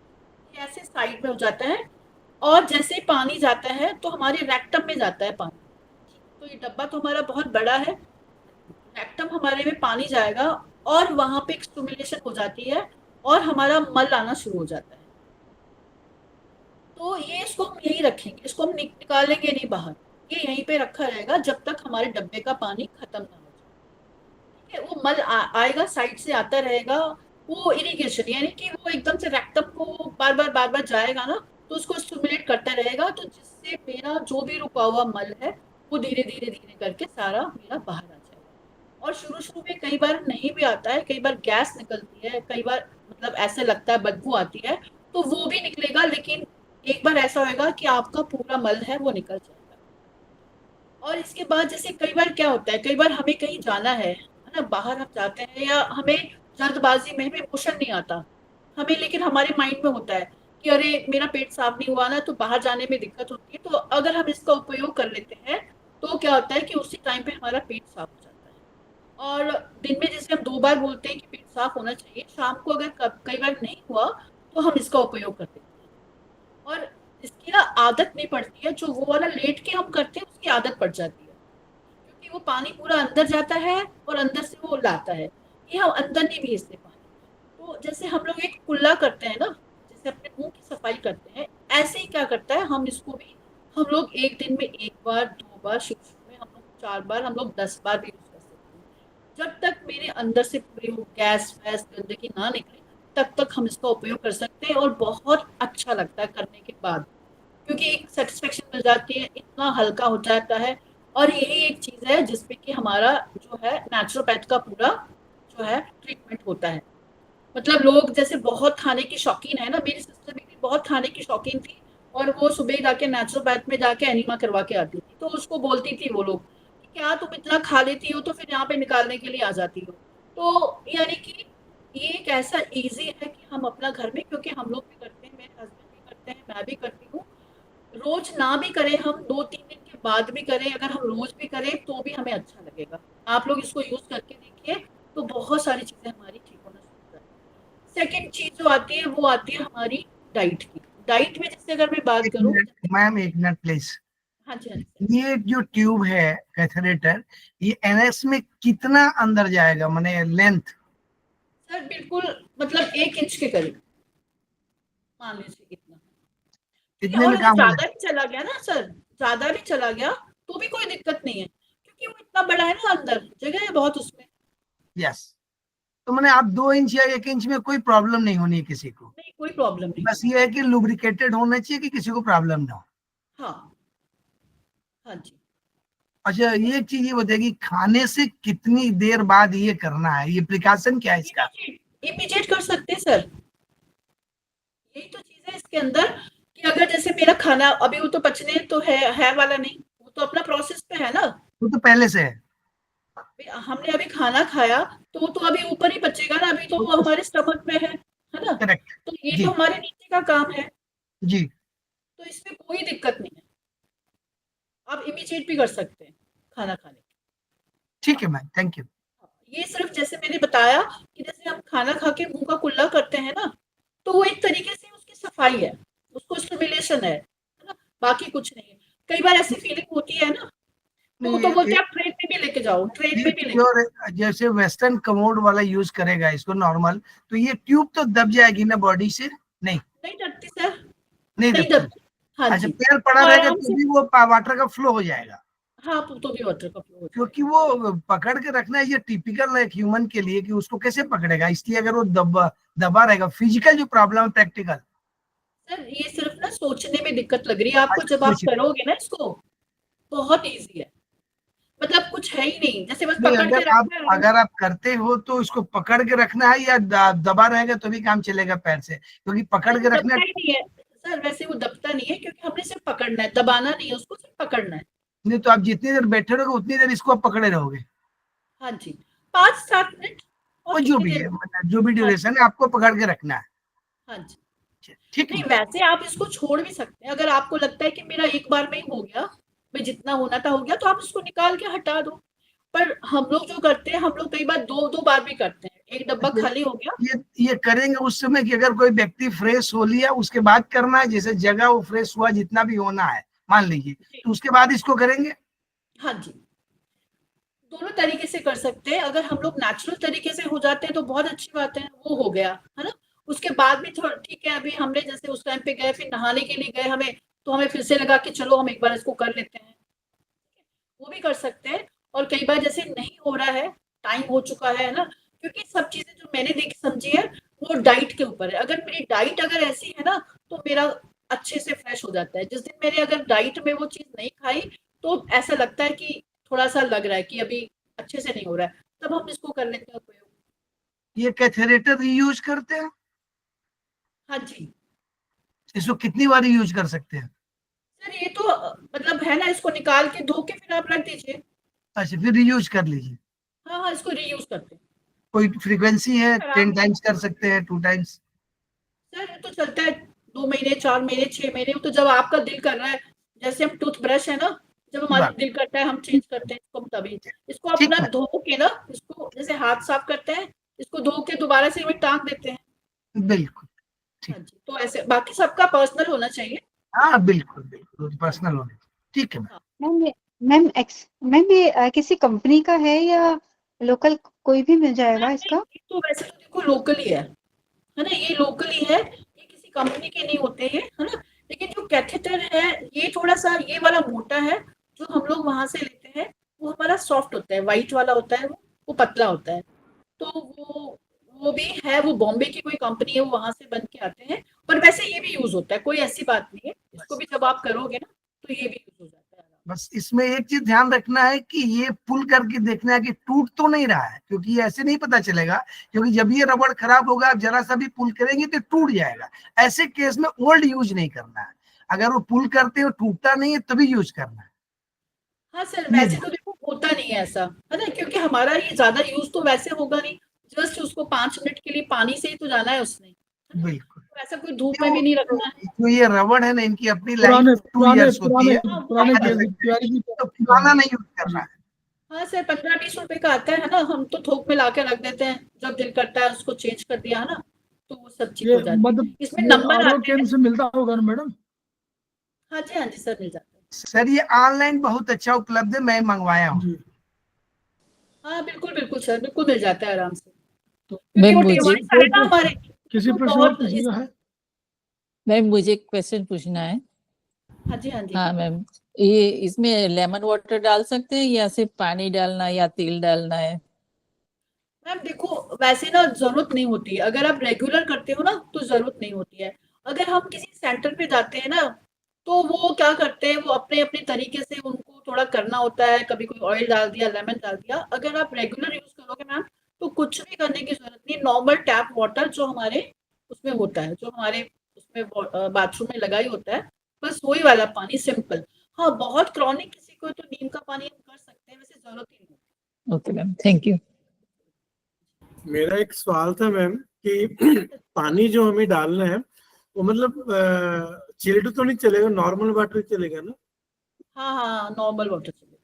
ये ऐसे साइड में हो जाता है, और जैसे ही पानी जाता है तो हमारे रेक्टम में जाता है पानी। तो ये डब्बा तो हमारा बहुत बड़ा है, रेक्टम हमारे में पानी जाएगा, और वहां पे एक स्टिमुलेशन हो जाती है और हमारा मल आना शुरू हो जाता है। तो ये इसको हम यही रखेंगे, इसको हम निकालेंगे नहीं बाहर, ये यहीं पे रखा रहेगा जब तक हमारे डब्बे का पानी खत्म ना हो जाए। ठीक है, वो मल आएगा, साइड से आता रहेगा, वो इरिगेशन यानी कि वो एकदम से रेक्टम को बार बार जाएगा ना, तो उसको स्टिमुलेट करता रहेगा, तो जिससे मेरा जो भी रुका हुआ मल है वो धीरे धीरे धीरे करके सारा मेरा बाहर आ जाएगा। और शुरू में कई बार नहीं भी आता है, कई बार गैस निकलती है, कई बार मतलब ऐसे लगता है बदबू आती है, तो वो भी निकलेगा, लेकिन एक बार ऐसा होएगा कि आपका पूरा मल है वो निकल जाएगा। और इसके बाद जैसे कई बार क्या होता है, कई बार हमें कहीं जाना है ना, बाहर हम जाते हैं या हमें जल्दबाजी में हमें मोशन नहीं आता हमें, लेकिन हमारे माइंड में होता है कि अरे मेरा पेट साफ नहीं हुआ ना, तो बाहर जाने में दिक्कत होती है। तो अगर हम इसका उपयोग कर लेते हैं तो क्या होता है कि उसी टाइम पे हमारा पेट साफ हो जाता है। और दिन में जैसे हम 2 बार बोलते हैं कि पेट साफ होना चाहिए, शाम को अगर कई बार नहीं हुआ तो हम इसका उपयोग करते हैं। और इसकी ना आदत नहीं पड़ती है, जो वो वाला लेट के हम करते हैं उसकी आदत पड़ जाती है, क्योंकि वो पानी पूरा अंदर जाता है और अंदर से वो लाता है, ये हम अंदर नहीं भेजते पानी। तो जैसे हम लोग एक कुल्ला करते हैं ना, जैसे अपने मुंह की सफाई करते हैं, ऐसे ही क्या करता है हम इसको भी, हम लोग एक दिन में 1 बार 2 बार, शुरू में हम लोग 4 बार, हम लोग 10 बार भी यूज कर सकते हैं। जब तक मेरे अंदर से पूरी वो गैस वैस गंदगी ना निकले तब तक हम इसका उपयोग कर सकते हैं, और बहुत अच्छा लगता है करने के बाद, क्योंकि एक सेटिस्फेक्शन मिल जाती है, इतना हल्का हो जाता है। और यही एक चीज है जिसपे कि हमारा जो है नेचुरोपैथ का पूरा जो है ट्रीटमेंट होता है। मतलब लोग जैसे बहुत खाने की शौकीन है ना, मेरी सिस्टर भी बहुत खाने की शौकीन थी, और वो सुबह जाके नेचुरोपैथ में जाके एनिमा करवा के आती थी, तो उसको बोलती थी वो लोग कि क्या तुम इतना खा लेती हो तो फिर यहाँ पे निकालने के लिए आ जाती हो। तो यानी कि ये एक ऐसा इजी है कि हम अपना घर में, क्योंकि हम लोग भी करते हैं, मेरे हस्बैंड भी करते हैं, मैं भी करती हूँ, रोज ना भी करें हम 2-3 दिन के बाद भी करें, अगर हम रोज भी करें तो भी हमें अच्छा लगेगा। आप लोग इसको यूज करके देखिए, तो बहुत सारी चीजें हमारी ठीक होना शुरू कर देंगी। सेकंड चीज जो आती है वो आती है हमारी डाइट की। डाइट में जैसे अगर मैं बात करूँ, मैम एक मिनट प्लीज, हाँ जी हाँ जी, ये जो ट्यूब है कैथेटर, ये एनएस में कितना अंदर जाएगा, माने लेंथ? सर बिल्कुल मतलब 1 इंच के करीब मान लीजिए इतना। इतने और में अगर काम हो ज्यादा भी चला गया ना सर, ज्यादा भी चला गया तो भी कोई दिक्कत नहीं है, क्योंकि वो इतना बड़ा है ना, अंदर जगह है बहुत उसमें। यस, तो मैंने आप 2 इंच या 1 इंच में कोई प्रॉब्लम नहीं होनी है किसी को, नहीं कोई प्रॉब्लम नहीं। बस ये है कि लुब्रिकेटेड होना चाहिए कि किसी को प्रॉब्लम ना हो। हाँ हाँ जी। अच्छा, ये एक चीज ये बताइए, खाने से कितनी देर बाद ये करना है, ये प्रिकॉशन क्या है इसका? इमीडिएट कर सकते हैं सर, यही तो चीज है इसके अंदर, कि अगर जैसे मेरा खाना अभी वो तो पचने तो है वाला नहीं, वो तो अपना प्रोसेस पे है ना। वो तो पहले से है। हमने अभी खाना खाया तो वो तो अभी ऊपर ही बचेगा ना, अभी तो वो हमारे स्टमक में है ना। करेक्ट तो ये जी तो हमारे नीचे का काम है, जी, तो इसमें कोई दिक्कत नहीं है, आप इमीडिएट भी कर सकते हैं खाना खाने के। ठीक है मैम, थैंक यू। ये सिर्फ जैसे मैंने बताया कि जैसे हम खाना खा के मुंह का कुल्ला करते हैं ना, तो वो एक तरीके से उसकी सफाई है, उसको स्टिमुलेशन है ना, बाकी कुछ नहीं है। कई बार ऐसी फीलिंग होती है ना, तो वो तो बोलते हैं आप ट्रेन में भी लेके जाओ, ट्रेन में भी लेके प्योर जैसे वेस्टर्न कमोड वाला यूज करेगा इसको नॉर्मल, तो ये ट्यूब तो दब जाएगी ना बॉडी से? नहीं नहीं दबती सर, नहीं नहीं दबती। दबती। हाँ अच्छा, जी, पैर पड़ा वो रहेगा आराम तो से, भी वो वाटर का फ्लो हो जाएगा? हाँ तो भी वाटर का फ्लो हो जाएगा। क्योंकि वो पकड़ के रखना है, ये टिपिकल है ह्यूमन के लिए कि उसको कैसे पकड़ेगा, इसलिए अगर वो दबा रहेगा, फिजिकल जो प्रॉब्लम है प्रैक्टिकल। सर ये सिर्फ ना सोचने में दिक्कत लग रही है आपको, अच्छा, जब आप करोगे ना इसको बहुत इजी है, मतलब कुछ है ही नहीं, जैसे बस नहीं, पकड़ के रखना है। अगर आप करते हो तो इसको पकड़ के रखना है या दबा रहेगा तो भी काम चलेगा पैर से, क्योंकि पकड़ नहीं, के वो रखना दबता ही नहीं है सर, वैसे वो दबता नहीं है, क्योंकि हमने सिर्फ पकड़ना है, दबाना नहीं है उसको, सिर्फ पकड़ना है। नहीं, तो आप जितनी देर बैठे रहोगे उतनी देर इसको आप पकड़े रहोगे। हाँ जी, 5-7 मिनट वो और जो कितनी भी देर। है, मतलब जो भी हाँ ड्यूरेशन है आपको पकड़ के रखना है। हाँ जी। ठीक नहीं है। वैसे आप इसको छोड़ भी सकते हैं, अगर आपको लगता है कि मेरा एक बार में ही हो गया, मैं जितना होना था हो गया, तो आप उसको निकाल के हटा दो। पर हम लोग जो करते हैं, हम लोग कई बार 2-2 बार भी करते हैं, एक डब्बा अच्छा, खाली हो गया। ये करेंगे उस समय कि अगर कोई व्यक्ति फ्रेश हो लिया उसके बाद करना है, जैसे जगह वो फ्रेश हुआ जितना भी होना है मान लीजिए, जी, तो उसके बाद इसको करेंगे? हाँ जी, दोनों तरीके से कर सकते हैं। अगर हम लोग नेचुरल तरीके से हो जाते हैं तो बहुत अच्छी बात है, वो हो गया है ना। उसके बाद भी थोड़ा ठीक है, अभी हमने जैसे उस टाइम पे गए, फिर नहाने के लिए गए हमें, तो हमें फिर से लगा कि चलो हम एक बार इसको कर लेते हैं, वो भी कर सकते हैं। और कई बार जैसे नहीं हो रहा है, टाइम हो चुका है ना, क्योंकि सब चीजें जो मैंने देखी समझी है वो डाइट के ऊपर है। अगर मेरी डाइट अगर ऐसी है ना तो मेरा अच्छे से फ्रेश हो जाता है। जिस दिन मेरे अगर डाइट में वो चीज नहीं खाई तो ऐसा लगता है कि थोड़ा सा लग रहा है कि अभी अच्छे से नहीं हो रहा है, तब हम इसको कर लेते हैं उपयोग। ये कैथेरेटर यूज करते हैं, हाँ जी इसको कितनी बार यूज कर सकते हैं? सर, ये तो मतलब है ना, इसको निकाल के धो के फिर आप रख दीजिए। अच्छा, फिर रीयूज कर लीजिए। हाँ हाँ, इसको रीयूज करते हैं। कोई फ्रीक्वेंसी है, खराब 10 टाइम्स कर सकते हैं, 2 टाइम्स? सर ये तो चलता है 2 महीने, 4 महीने, 6 महीने, तो जब आपका दिल कर रहा है। जैसे हम टूथब्रश है ना, जब हमारा दिल करता है हम चेंज करते हैं इसको, तभी इसको ठीक अपना है, धो के ना, इसको जैसे हाथ साफ करते हैं, इसको धो के दोबारा से हमें टांग देते हैं। बिल्कुल। हाँ जी, तो ऐसे बाकी सबका पर्सनल होना चाहिए। हाँ बिल्कुल बिल्कुल, पर्सनल होने। ठीक है मैम। मैम मैम ये किसी कंपनी का है या लोकल कोई भी मिल जाएगा इसका? ये तो वैसे तो देखो लोकल ही है ना, ये लोकल ही है, ये किसी कंपनी के नहीं होते हैं, है ना। लेकिन जो कैथेटर है ये थोड़ा सा ये वाला मोटा है, जो हम लोग वहां से लेते हैं वो हमारा सॉफ्ट होता है, व्हाइट वाला होता है, वो पतला होता है। तो वो भी है, वो बॉम्बे की कोई कंपनी है, वो वहां से बन के आते हैं। पर वैसे ये भी यूज होता है, कोई ऐसी बात नहीं है, इसको भी जब आप करोगे ना तो ये भी यूज हो जाता है। बस इसमें एक चीज ध्यान रखना है कि ये पुल करके देखना है कि टूट तो नहीं रहा है, क्योंकि ये ऐसे नहीं पता चलेगा, क्योंकि जब ये रबड़ खराब होगा, आप जरा सा भी पुल करेंगे तो टूट जाएगा। ऐसे केस में ओल्ड यूज नहीं करना है। अगर वो पुल करते हो टूटता नहीं है तभी यूज करना है। हाँ सर, वैसे तो देखो होता नहीं है ऐसा, है ना, क्योंकि हमारा ये ज्यादा यूज तो वैसे होगा नहीं। जस्ट उसको 5 मिनट के लिए पानी से ही तो जाना है उसने, बिल्कुल। तो ऐसा कोई धूप में भी नहीं रखना है। जो ये रबड़ है ना, इनकी अपनी पुराने लाइफ 2 इयर्स होती पुराने है, पुराने क्वालिटी तो पुराना नहीं यूज करना है। हाँ सर, 15-20 रुपए का आता है ना, हम तो थोक में ला के रख देते हैं, जब दिल करता है उसको चेंज कर दिया है ना, तो वो सब चीज ये हो जाती है। मतलब इसमें ये नंबर आरओ आते हैं। केंद्र से मिलता होगा ना मैडम? हाँ जी सर, मिल जाता है। सर ये ऑनलाइन बहुत अच्छा उपलब्ध है, मैं मंगवाया हूँ। जी। हाँ बिल्कुल बिल्कुल सर, बिल्कुल मिल जाता है आराम से, तो क्योंकि वो मुझे डिवाइस है ना हमारे, किसी वो प्रश्न और बहुत किसी का है? मैम मुझे एक क्वेश्चन पूछना है। हाँ जी हाँ मैम, ये इसमें लेमन वाटर डाल सकते हैं या सिर्फ पानी डालना है या तेल डालना है? मैम देखो, वैसे ना जरूरत नहीं होती है, अगर आप रेगुलर करते हो ना तो जरूरत नहीं होती है। अगर हम किसी सेंटर पे जाते हैं ना, तो वो क्या करते हैं, वो अपने अपने तरीके से उनको थोड़ा करना होता है, कभी कोई ऑयल डाल दिया, लेमन डाल दिया। अगर आप रेगुलर यूज करोगे मैम तो कुछ भी करने की जरूरत नहीं। नॉर्मल टैप वाटर जो हमारे उसमें होता है, जो हमारे उसमें बाथरूम में लगा ही होता है, बस वही वाला पानी सिंपल। हाँ, बहुत क्रॉनिक किसी को तो नीम का पानी हम कर सकते हैं, वैसे जरूरत ही नहीं। Okay ma'am, thank you. मेरा एक सवाल था मैम कि पानी जो हमें डालना है वो मतलब चिल्ड तो नहीं चलेगा, नॉर्मल वाटर चलेगा ना? हाँ नॉर्मल वाटर चलेगा।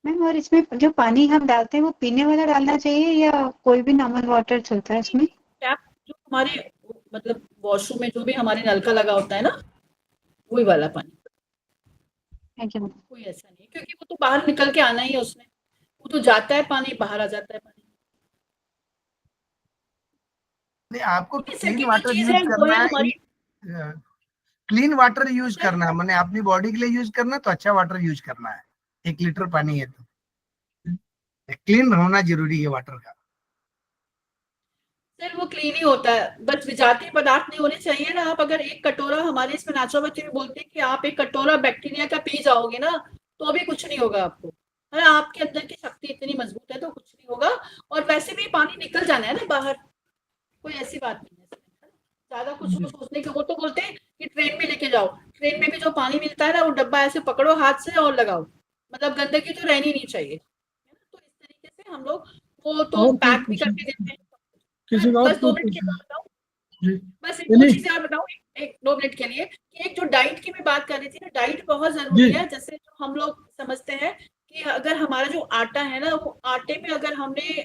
मैम और इसमें जो पानी हम डालते हैं वो पीने वाला डालना चाहिए या कोई भी नॉर्मल वाटर चलता है इसमें? टैप जो हमारे मतलब वॉशरूम में जो भी हमारे नल का लगा होता है ना, वही वाला पानी। Thank you. कोई ऐसा नहीं, क्योंकि वो तो बाहर निकल के आना ही है उसने, वो तो जाता है पानी, बाहर आ जाता है पानी। नहीं, आपको क्लीन सेकंड वाटर चीज यूज है वो करना है है, हमारी, क्लीन वाटर यूज करना है, मैंने अपनी बॉडी के लिए यूज करना है तो अच्छा वाटर यूज करना है। 1 लीटर पानी है तो क्लीन होना जरूरी है वाटर का। सर वो क्लीन ही होता है, बस विजातीय पदार्थ नहीं होने चाहिए ना। आप अगर एक कटोरा, हमारे इसमें नेचुरोपैथी में बोलते हैं कि आप एक कटोरा बैक्टीरिया का पी जाओगे ना तो अभी कुछ नहीं होगा आपको, है ना। आपके अंदर की शक्ति इतनी मजबूत है तो कुछ नहीं होगा। और वैसे भी पानी निकल जाना है ना बाहर, कोई ऐसी बात नहीं है। ज्यादा कुछ वो सोचने के, वो तो बोलते हैं कि ट्रेन में लेके जाओ, ट्रेन में भी जो पानी मिलता है ना वो डब्बा ऐसे पकड़ो हाथ से और लगाओ, मतलब गंदगी तो रहनी नहीं चाहिए, है ना। तो इस तरीके से हम लोग वो तो और पैक भी करके देते हैं। किसी का बस 2 मिनट के बाद बताऊं, जी बस एक दो चीजें और बताऊं, एक 2 मिनट के लिए, कि एक जो डाइट की मैं बात कर रही थी ना, डाइट बहुत जरूरी है। जैसे जो हम लोग समझते हैं कि अगर हमारा जो आटा है ना, वो आटे में अगर हमने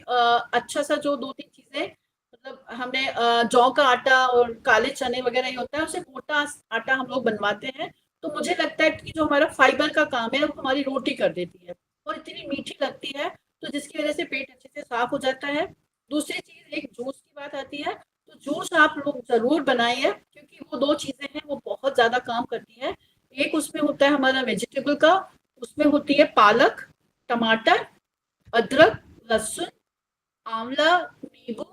अच्छा सा जो 2-3 चीजें, मतलब हमने जौ का आटा और काले चने वगैरह ये होता है, उससे मोटा आटा हम लोग बनवाते हैं, तो मुझे लगता है कि जो हमारा फाइबर का काम है, वो हमारी रोटी कर देती है और इतनी मीठी लगती है, तो जिसकी वजह से पेट अच्छे से साफ हो जाता है। दूसरी चीज, एक जूस की बात आती है, तो जूस आप लोग जरूर बनाइए, क्योंकि वो 2 चीजें हैं वो बहुत ज्यादा काम करती है। एक उसमें होता है हमारा वेजिटेबल का, उसमें होती है पालक, टमाटर, अदरक, लहसुन, आंवला, नींबू,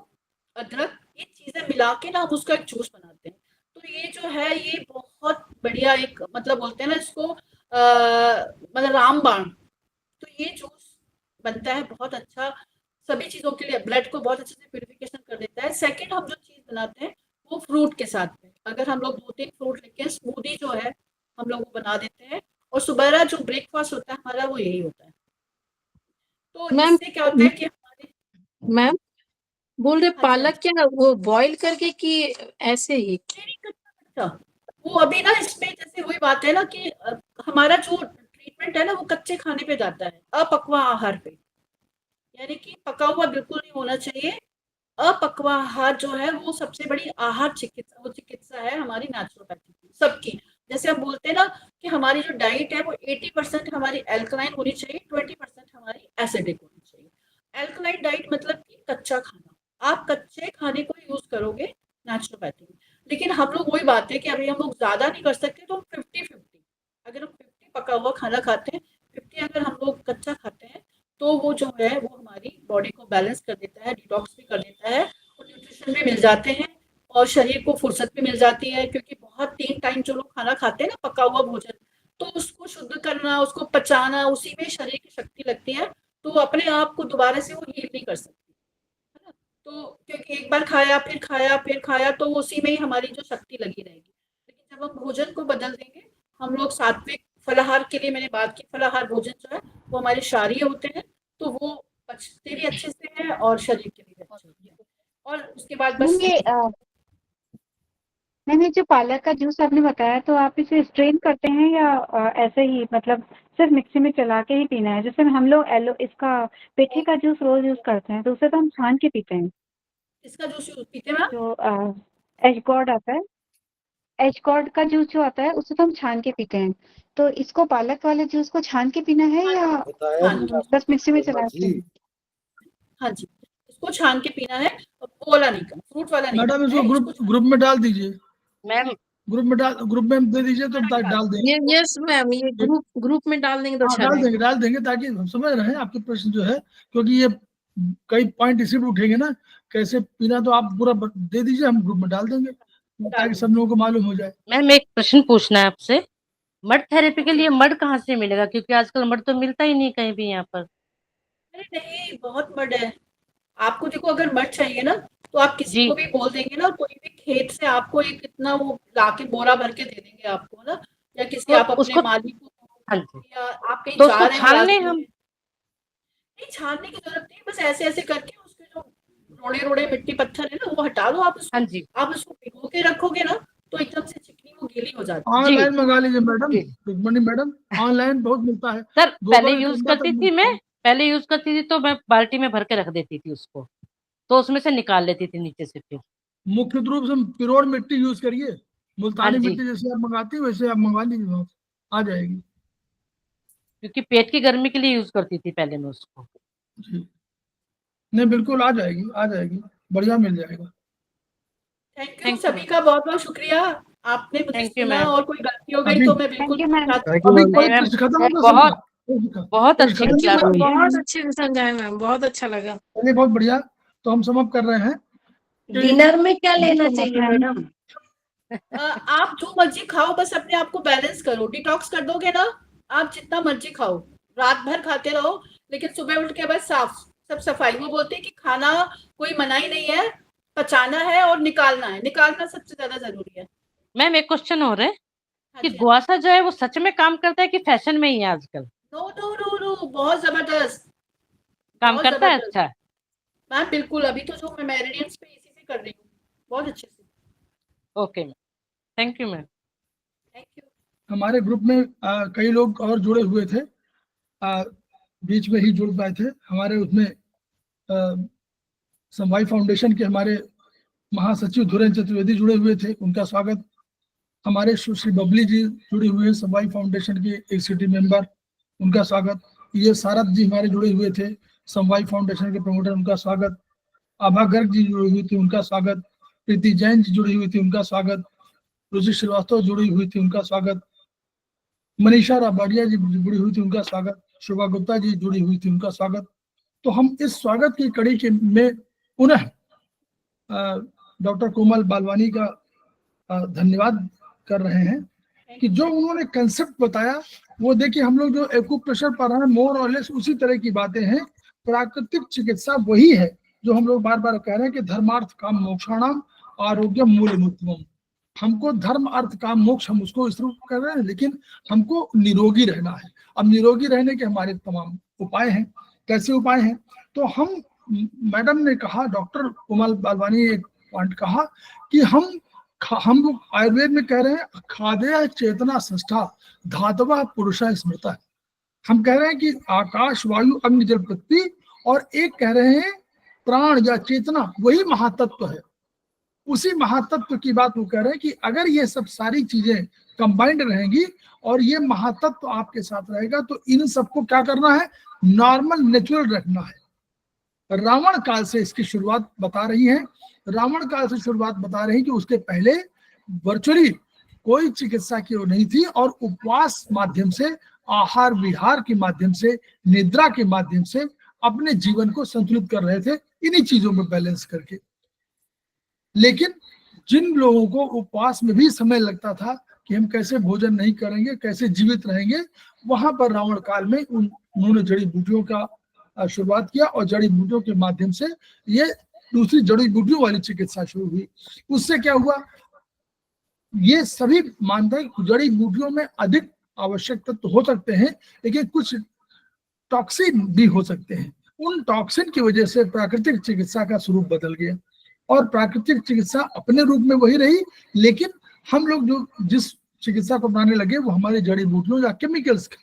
अदरक, ये चीजें मिला के ना हम उसका एक जूस बनाते हैं। तो ये जो है ये बहुत बढ़िया एक मतलब बोलते हैं ना इसको मतलब रामबाण। तो ये जूस बनता है बहुत अच्छा सभी चीजों के लिए, ब्लड को बहुत अच्छे से प्यूरिफिकेशन कर देता है। सेकंड हम जो चीज बनाते हैं वो फ्रूट के साथ में, अगर हम लोग 2-3 फ्रूट लेके स्मूदी जो है हम लोग वो बना देते हैं, और सुबह जो ब्रेकफास्ट होता है हमारा वो यही होता है। तो मैम, इससे क्या होता है कि हमारे मैम बोल रहे हाँ जी, हाँ पालक जी। क्या वो बॉईल करके कि ऐसे ही? अच्छा, वो अभी ना इसमें जैसे वही बात है ना कि हमारा जो ट्रीटमेंट है ना वो कच्चे खाने पे जाता है, अपक्वा आहार पे, यानी कि पका हुआ बिल्कुल नहीं होना चाहिए। अपक्वा आहार जो है वो सबसे बड़ी आहार चिकित्सा, वो चिकित्सा है हमारी नेचुरोपैथी की सबकी। जैसे हम बोलते हैं ना कि हमारी जो डाइट है वो 80% हमारी एल्कलाइन होनी चाहिए, 20% हमारी एसिडिक होनी चाहिए। एल्कलाइन डाइट मतलब कि कच्चा खाना, आप कच्चे खाने को यूज करोगे नेचुरोपैथी में। लेकिन हम लोग वही बात है कि अभी हम लोग ज्यादा नहीं कर सकते, तो हम 50-50, अगर हम 50 पका हुआ खाना खाते हैं, 50 अगर हम लोग कच्चा खाते हैं, तो वो जो है वो हमारी बॉडी को बैलेंस कर देता है, डिटॉक्स भी कर देता है, और न्यूट्रिशन भी मिल जाते हैं, और शरीर को फुर्सत भी मिल जाती है। क्योंकि बहुत 3 टाइम जो लोग खाना खाते हैं ना पका हुआ भोजन, तो उसको शुद्ध करना, उसको पचाना, उसी में शरीर की शक्ति लगती है, तो वो अपने आप को दोबारा से वो हील नहीं कर सकती, है ना। तो क्योंकि एक बार खाया फिर खाया फिर खाया, तो उसी में ही हमारी जो शक्ति लगी रहेगी। लेकिन जब हम भोजन को बदल देंगे, हम लोग सात्विक फलाहार के लिए मैंने बात की, फलाहार भोजन जो है वो हमारे क्षारीय होते हैं, तो वो पचते भी अच्छे से है और शरीर के लिए भी अच्छे होते हैं। और उसके बाद बस मैम ये जो पालक का जूस आपने बताया, तो आप इसे स्ट्रेन करते हैं या ऐसे ही मतलब सिर्फ मिक्सी में चला के ही पीना है? जैसे हम लोग इसका पेठे का जूस रोज यूज करते हैं, तो उसे तो हम छान के पीते हैं। इसका जूस पीते हैं मैम, जो एशगॉर्ड आता है, एशगॉर्ड का जूस जो आता है उसे तो हम छान के पीते हैं। तो इसको पालक वाले जूस को छान के पीना है या बस मिक्सी में चला के? हाँ जी, इसको छान के पीना है, और वो वाला नहीं करना, फ्रूट वाला नहीं मैडम करना इसको है, ग्रुप में डाल दीजिए, मैम ग्रुप में दे दीजिए तो डाल देंगे। यस मैम, ये ग्रुप में डाल देंगे तो अच्छा डाल देंगे ताकि हम समझ रहे हैं आपके प्रश्न जो है, क्योंकि ये कई पॉइंट इसी पे उठेंगे ना, कैसे पीना, तो आप पूरा दे दीजिए, हम ग्रुप में डाल देंगे ताकि सब लोगों को मालूम हो जाए। मैम एक प्रश्न पूछना है आपसे, मड थेरेपी के लिए मड कहाँ से मिलेगा? क्योंकि आजकल मड तो मिलता ही नहीं कहीं भी यहाँ पर। अरे नहीं, बहुत मड है। आपको देखो अगर मड चाहिए ना, तो आप किसी को भी बोल देंगे ना, कोई भी खेत से आपको एक इतना वो लाके बोरा भर के दे देंगे आपको ना, या किसी तो आप अपने उसको मालिक को, हाँ जी, या आप कहीं तो जा उसको रहे हैं छान रास्ते लें में, हम? नहीं छानने की जरूरत नहीं, बस ऐसे ऐसे करके उसके जो रोड़े रोड़े मिट्टी पत्थर है ना वो हटा लो आप उसको। हाँ जी, आप उसको भिगो के रखोगे ना, तो एकदम से चिकनी वो गीली हो जाती है। ऑनलाइन मंगा लीजिए मैडम, रुक्मणी मैडम, ऑनलाइन बहुत मिलता है। सर पहले गोबर यूज गंगा करती तक थी मिलता है। मैं, पहले यूज करती थी तो मैं बाल्टी में भर के रख देती थी उसको, तो उसमें से निकाल लेती थी नीचे से फिर। मुख्य रूप से पिरोड़ मिट्टी यूज करिए, हाँ मुल्तानी जी, मिट्टी जैसे आप मंगाती है वैसे आप मंगा लीजिए, वहाँ से आ जाएगी। क्योंकि पेट की गर्मी के लिए यूज करती थी पहले मैं उसको। जी नहीं, बिल्कुल आ जाएगी, बढ़िया मिल जाएगा। थैंक यू सभी का बहुत बहुत शुक्रिया, आपने मुझे थैंक यू सुना, मैम। और कोई गलती हो गई अभी तो मैं बिल्कुल थैंक यू मैम। अभी कोई मैम प्रश्न खत्म होगा बहुत सबका? बहुत प्रश्न अच्छी खत्म क्लास होगा? हुई है। बहुत अच्छे से समझाए मैम, बहुत अच्छा लगा। चलिए बहुत बढ़िया, तो हम समाप्त कर रहे हैं कि डिनर में क्या लेना चाहिए मैडम? आप जो मर्जी खाओ, बस अपने आप को बैलेंस करो, डिटॉक्स कर दोगे ना, आप जितना मर्जी खाओ, रात भर खाते रहो, लेकिन सुबह उठ के बस सब सफाई। वो बोलते हैं कि खाना कोई मनाही नहीं है, पचाना है और निकालना है, निकालना सबसे ज्यादा जरूरी है। मैम एक क्वेश्चन हो रहा है हाँ कि जी, गुआसा जो है वो सच में काम करता है कि फैशन में ही है आजकल? नो नो नो नो, बहुत जबरदस्त, काम बहुत करता है? जबरदस्त अच्छा, मैम, बिल्कुल। अभी तो जो मैं मेरिडियंस पे इसी से कर रही हूँ, बहुत अच्छे से। Okay ma'am, thank you ma'am. Thank you. हमारे ग्रुप में कई लोग और जुड़े हुए थे, बीच में ही जुड़ पाए थे हमारे उसमें। समवाय फाउंडेशन के हमारे महासचिव धुरेंद्र चतुर्वेदी जुड़े हुए थे, उनका स्वागत। हमारे सुश्री बबली जी जुड़ी हुए हैं, समवाय फाउंडेशन के एक सिटी मेंबर। उनका स्वागत। ये सारद जी हमारे जुड़े हुए थे, समवाय फाउंडेशन के प्रमोटर, उनका स्वागत। आभा गर्ग जी जुड़ी हुई थी, उनका स्वागत। प्रीति जैन जी जुड़ी हुई थी, उनका स्वागत। रुचि श्रीवास्तव जुड़ी हुई थी, उनका स्वागत। मनीषा राबाडिया जी जुड़ी हुई थी, उनका स्वागत। शोभा गुप्ता जी जुड़ी हुई थी, उनका स्वागत। तो हम इस स्वागत की कड़ी के में पुनः डॉक्टर कोमल बालवानी का धन्यवाद कर रहे हैं कि जो उन्होंने कंसेप्ट बताया वो देखिए, हम लोग जो एक्यूप्रेशर पढ़ रहे हैं मोर और लेस उसी तरह की बातें हैं। प्राकृतिक चिकित्सा वही है जो हम लोग बार बार कह रहे हैं कि धर्मार्थ काम मोक्षाणाम आरोग्यम मूलमुत्तमम्। हमको धर्म अर्थ काम मोक्ष हम उसको इस रूप कर रहे हैं, लेकिन हमको निरोगी रहना है। अब निरोगी रहने के हमारे तमाम उपाय हैं। कैसे उपाय हैं? तो हम, मैडम ने कहा, डॉक्टर कोमल बालवानी ने एक पॉइंट कहा कि हम लोग आयुर्वेद में कह रहे हैं खाद्य चेतना संस्था धातवा पुरुषा स्मृता। हम कह रहे हैं कि आकाश वायु अग्नि जल पृथ्वी, और एक कह रहे हैं प्राण या चेतना, वही महातत्व है। उसी महातत्व की बात वो कह रहे हैं कि अगर ये सब सारी चीजें कंबाइंड रहेंगी और ये महातत्व आपके साथ रहेगा तो इन सबको क्या करना है? नॉर्मल नेचुरल रखना है। रावण काल से इसकी शुरुआत बता रही है। रावण काल से शुरुआत बता रही कि उसके पहले वर्चुअली कोई चिकित्सा की वो नहीं थी, और उपवास माध्यम से, आहार विहार के माध्यम से, निद्रा के माध्यम से अपने जीवन को संतुलित कर रहे थे, इन्हीं चीजों में बैलेंस करके। लेकिन जिन लोगों को उपवास में भी समय लगता था कि हम कैसे भोजन नहीं करेंगे, कैसे जीवित रहेंगे, वहां पर रावण काल में उन्होंने जड़ी बूटियों का शुरुआत किया, और जड़ी बूटियों के माध्यम से ये दूसरी जड़ी बूटियों वाली चिकित्सा शुरू हुई। उससे क्या हुआ? ये सभी मानते हैं जड़ी बूटियों में अधिक आवश्यक तत्व हो सकते हैं, लेकिन कुछ टॉक्सिन भी हो सकते हैं। उन टॉक्सिन की वजह से प्राकृतिक चिकित्सा का स्वरूप बदल गया, और प्राकृतिक चिकित्सा अपने रूप में वही रही, लेकिन हम लोग जो जिस चिकित्सा को बनाने लगे वो हमारे जड़ी बूटियों या केमिकल्स का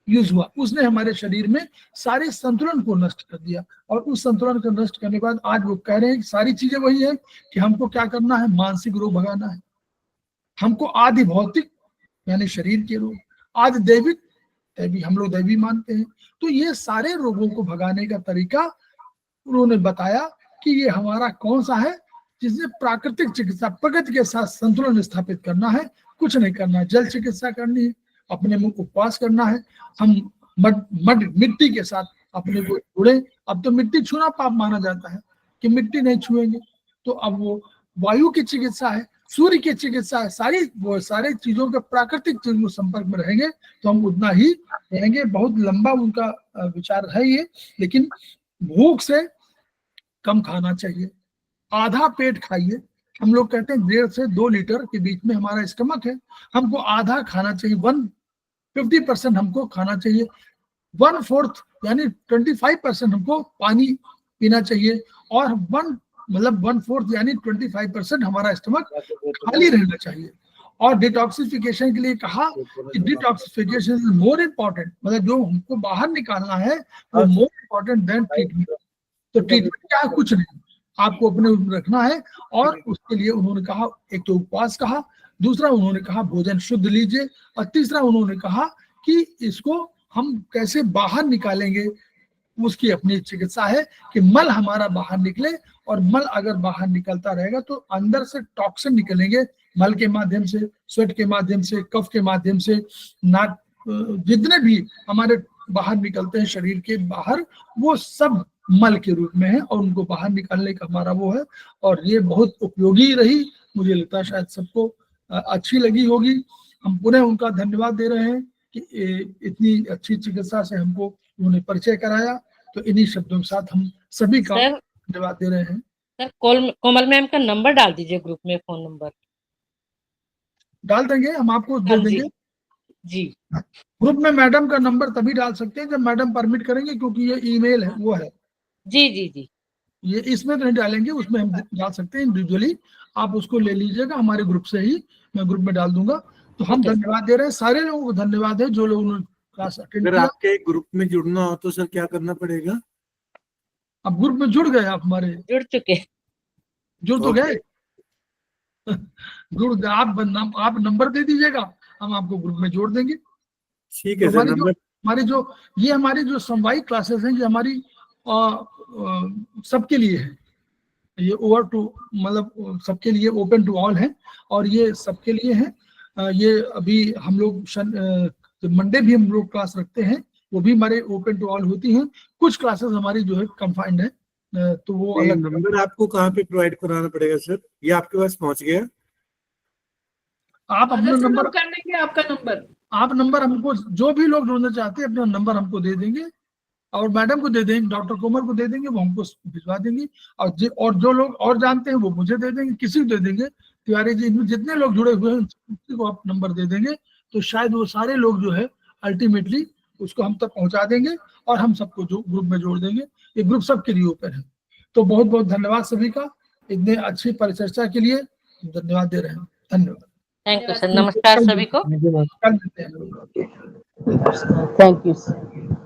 यूज हुआ, उसने हमारे शरीर में सारे संतुलन को नष्ट कर दिया। और उस संतुलन को नष्ट करने के बाद आज वो कह रहे हैं कि सारी चीजें वही है कि हमको क्या करना है? मानसिक रोग भगाना है। हमको आदि भौतिक यानी शरीर के रोग, आदि दैविक, दैवी हम लोग दैवी मानते हैं, तो ये सारे रोगों को भगाने का तरीका उन्होंने बताया कि ये हमारा कौन सा है, जिसने प्राकृतिक चिकित्सा, प्रकृति के साथ संतुलन स्थापित करना है। कुछ नहीं करना है, जल चिकित्सा करनी है, अपने मुंह उपवास करना है, हम मिट्टी के साथ अपने को जुड़े। अब तो मिट्टी छूना पाप माना जाता है कि मिट्टी नहीं छुएंगे, तो अब वो वायु की चिकित्सा है, सूर्य की चिकित्सा है, सारी चीजों के प्राकृतिक चीजों के संपर्क में रहेंगे तो हम उतना ही रहेंगे। बहुत लंबा उनका विचार है ये, लेकिन भूख से कम खाना चाहिए, आधा पेट खाइए। हम लोग कहते हैं 1.5 से 2 लीटर के बीच में हमारा स्टमक है, हमको आधा खाना चाहिए, 50% हमको खाना चाहिए, 1/4 यानी 25% हमको पानी पीना चाहिए, और 1/4 यानी 25% हमारा स्टमक खाली रहना चाहिए। और डिटॉक्सिफिकेशन के लिए कहा कि डिटॉक्सिफिकेशन इज मोर इम्पोर्टेंट, मतलब जो हमको बाहर निकालना है वो मोर इम्पोर्टेंट देन ट्रीटमेंट। तो ट्रीटमेंट क्या है? कुछ नहीं, आपको अपने ऊपर रखना है। और उसके लिए उन्होंने कहा, एक तो उपवास कहा, दूसरा उन्होंने कहा भोजन शुद्ध लीजिए, और तीसरा उन्होंने कहा कि इसको हम कैसे बाहर निकालेंगे, उसकी अपनी चिकित्सा है कि मल हमारा बाहर निकले, और मल अगर बाहर निकलता रहेगा तो अंदर से टॉक्सिन निकलेंगे, मल के माध्यम से, स्वेट के माध्यम से, कफ के माध्यम से, नाक, जितने भी हमारे बाहर निकलते हैं शरीर के बाहर, वो सब मल के रूप में है, और उनको बाहर निकालने का हमारा वो है। और ये बहुत उपयोगी रही, मुझे लगता है शायद सबको अच्छी लगी होगी। हम पुनः उनका धन्यवाद दे रहे हैं कि इतनी अच्छी चिकित्सा से हमको उन्होंने परिचय कराया। तो इन्हीं शब्दों के साथ हम सभी का धन्यवाद दे रहे हैं। सर कोमल मैम का नंबर डाल दीजिए ग्रुप में, फोन नंबर डाल देंगे, हम आपको दे देंगे जी। ग्रुप में मैडम का नंबर तभी डाल सकते हैं जब मैडम परमिट करेंगे, क्योंकि ये ईमेल है वो है। जी जी जी, ये इसमें तो नहीं डालेंगे, उसमें हम डाल सकते हैं इंडिविजुअली, आप उसको ले लीजिएगा हमारे ग्रुप से ही, मैं ग्रुप में डाल दूंगा। तो हम धन्यवाद दे रहे हैं, सारे लोगों को धन्यवाद है जो लोगों ने क्लास अटेंड अगर किया। आपके ग्रुप में जुड़ना हो तो सर क्या करना पड़ेगा? अब ग्रुप में जुड़ गए आप हमारे? जुड़ चुके, जुड़ तो गए जुड़ गए आप नंबर दे दीजिएगा, हम आपको ग्रुप में जोड़ देंगे। ठीक है सर, नंबर हमारी जो ये हमारी जो समवायिक क्लासेस हैं, ये हमारी सबके लिए है, ये ओवर टू मतलब सबके लिए ओपन टू ऑल है, और ये सबके लिए है। ये अभी हम लोग मंडे भी हम लोग क्लास रखते हैं, वो भी हमारे ओपन टू ऑल होती हैं। कुछ क्लासेस हमारी जो है कंफाइंड है, तो वो ये अलग। नंबर आपको कहाँ पे प्रोवाइड कराना पड़ेगा सर? ये आपके पास पहुंच गया? आप अपना रजिस्टर नंबर, कर लेंगे आपका नंबर। आप नंबर हमको, जो भी लोग ढूंढना चाहते हैं अपना नंबर हमको दे देंगे, और मैडम को दे देंगे, डॉक्टर कोमल को दे देंगे, वो हमको भिजवा देंगी। और जो लोग और जानते हैं वो मुझे दे देंगे, किसी को दे देंगे। तिवारी जी, इनमें जितने लोग जुड़े हुए हैं किसी को आप नंबर दे देंगे, तो शायद वो सारे लोग जो है अल्टीमेटली उसको हम तक पहुंचा देंगे, और हम सबको जो ग्रुप में जोड़ देंगे। ये ग्रुप सबके लिए ओपन है। तो बहुत बहुत धन्यवाद सभी का, इतने अच्छी परिचर्चा के लिए धन्यवाद दे रहे हैं। धन्यवाद, थैंक यू सर, नमस्कार सभी को। कल मिलते हैं। Thank you sir.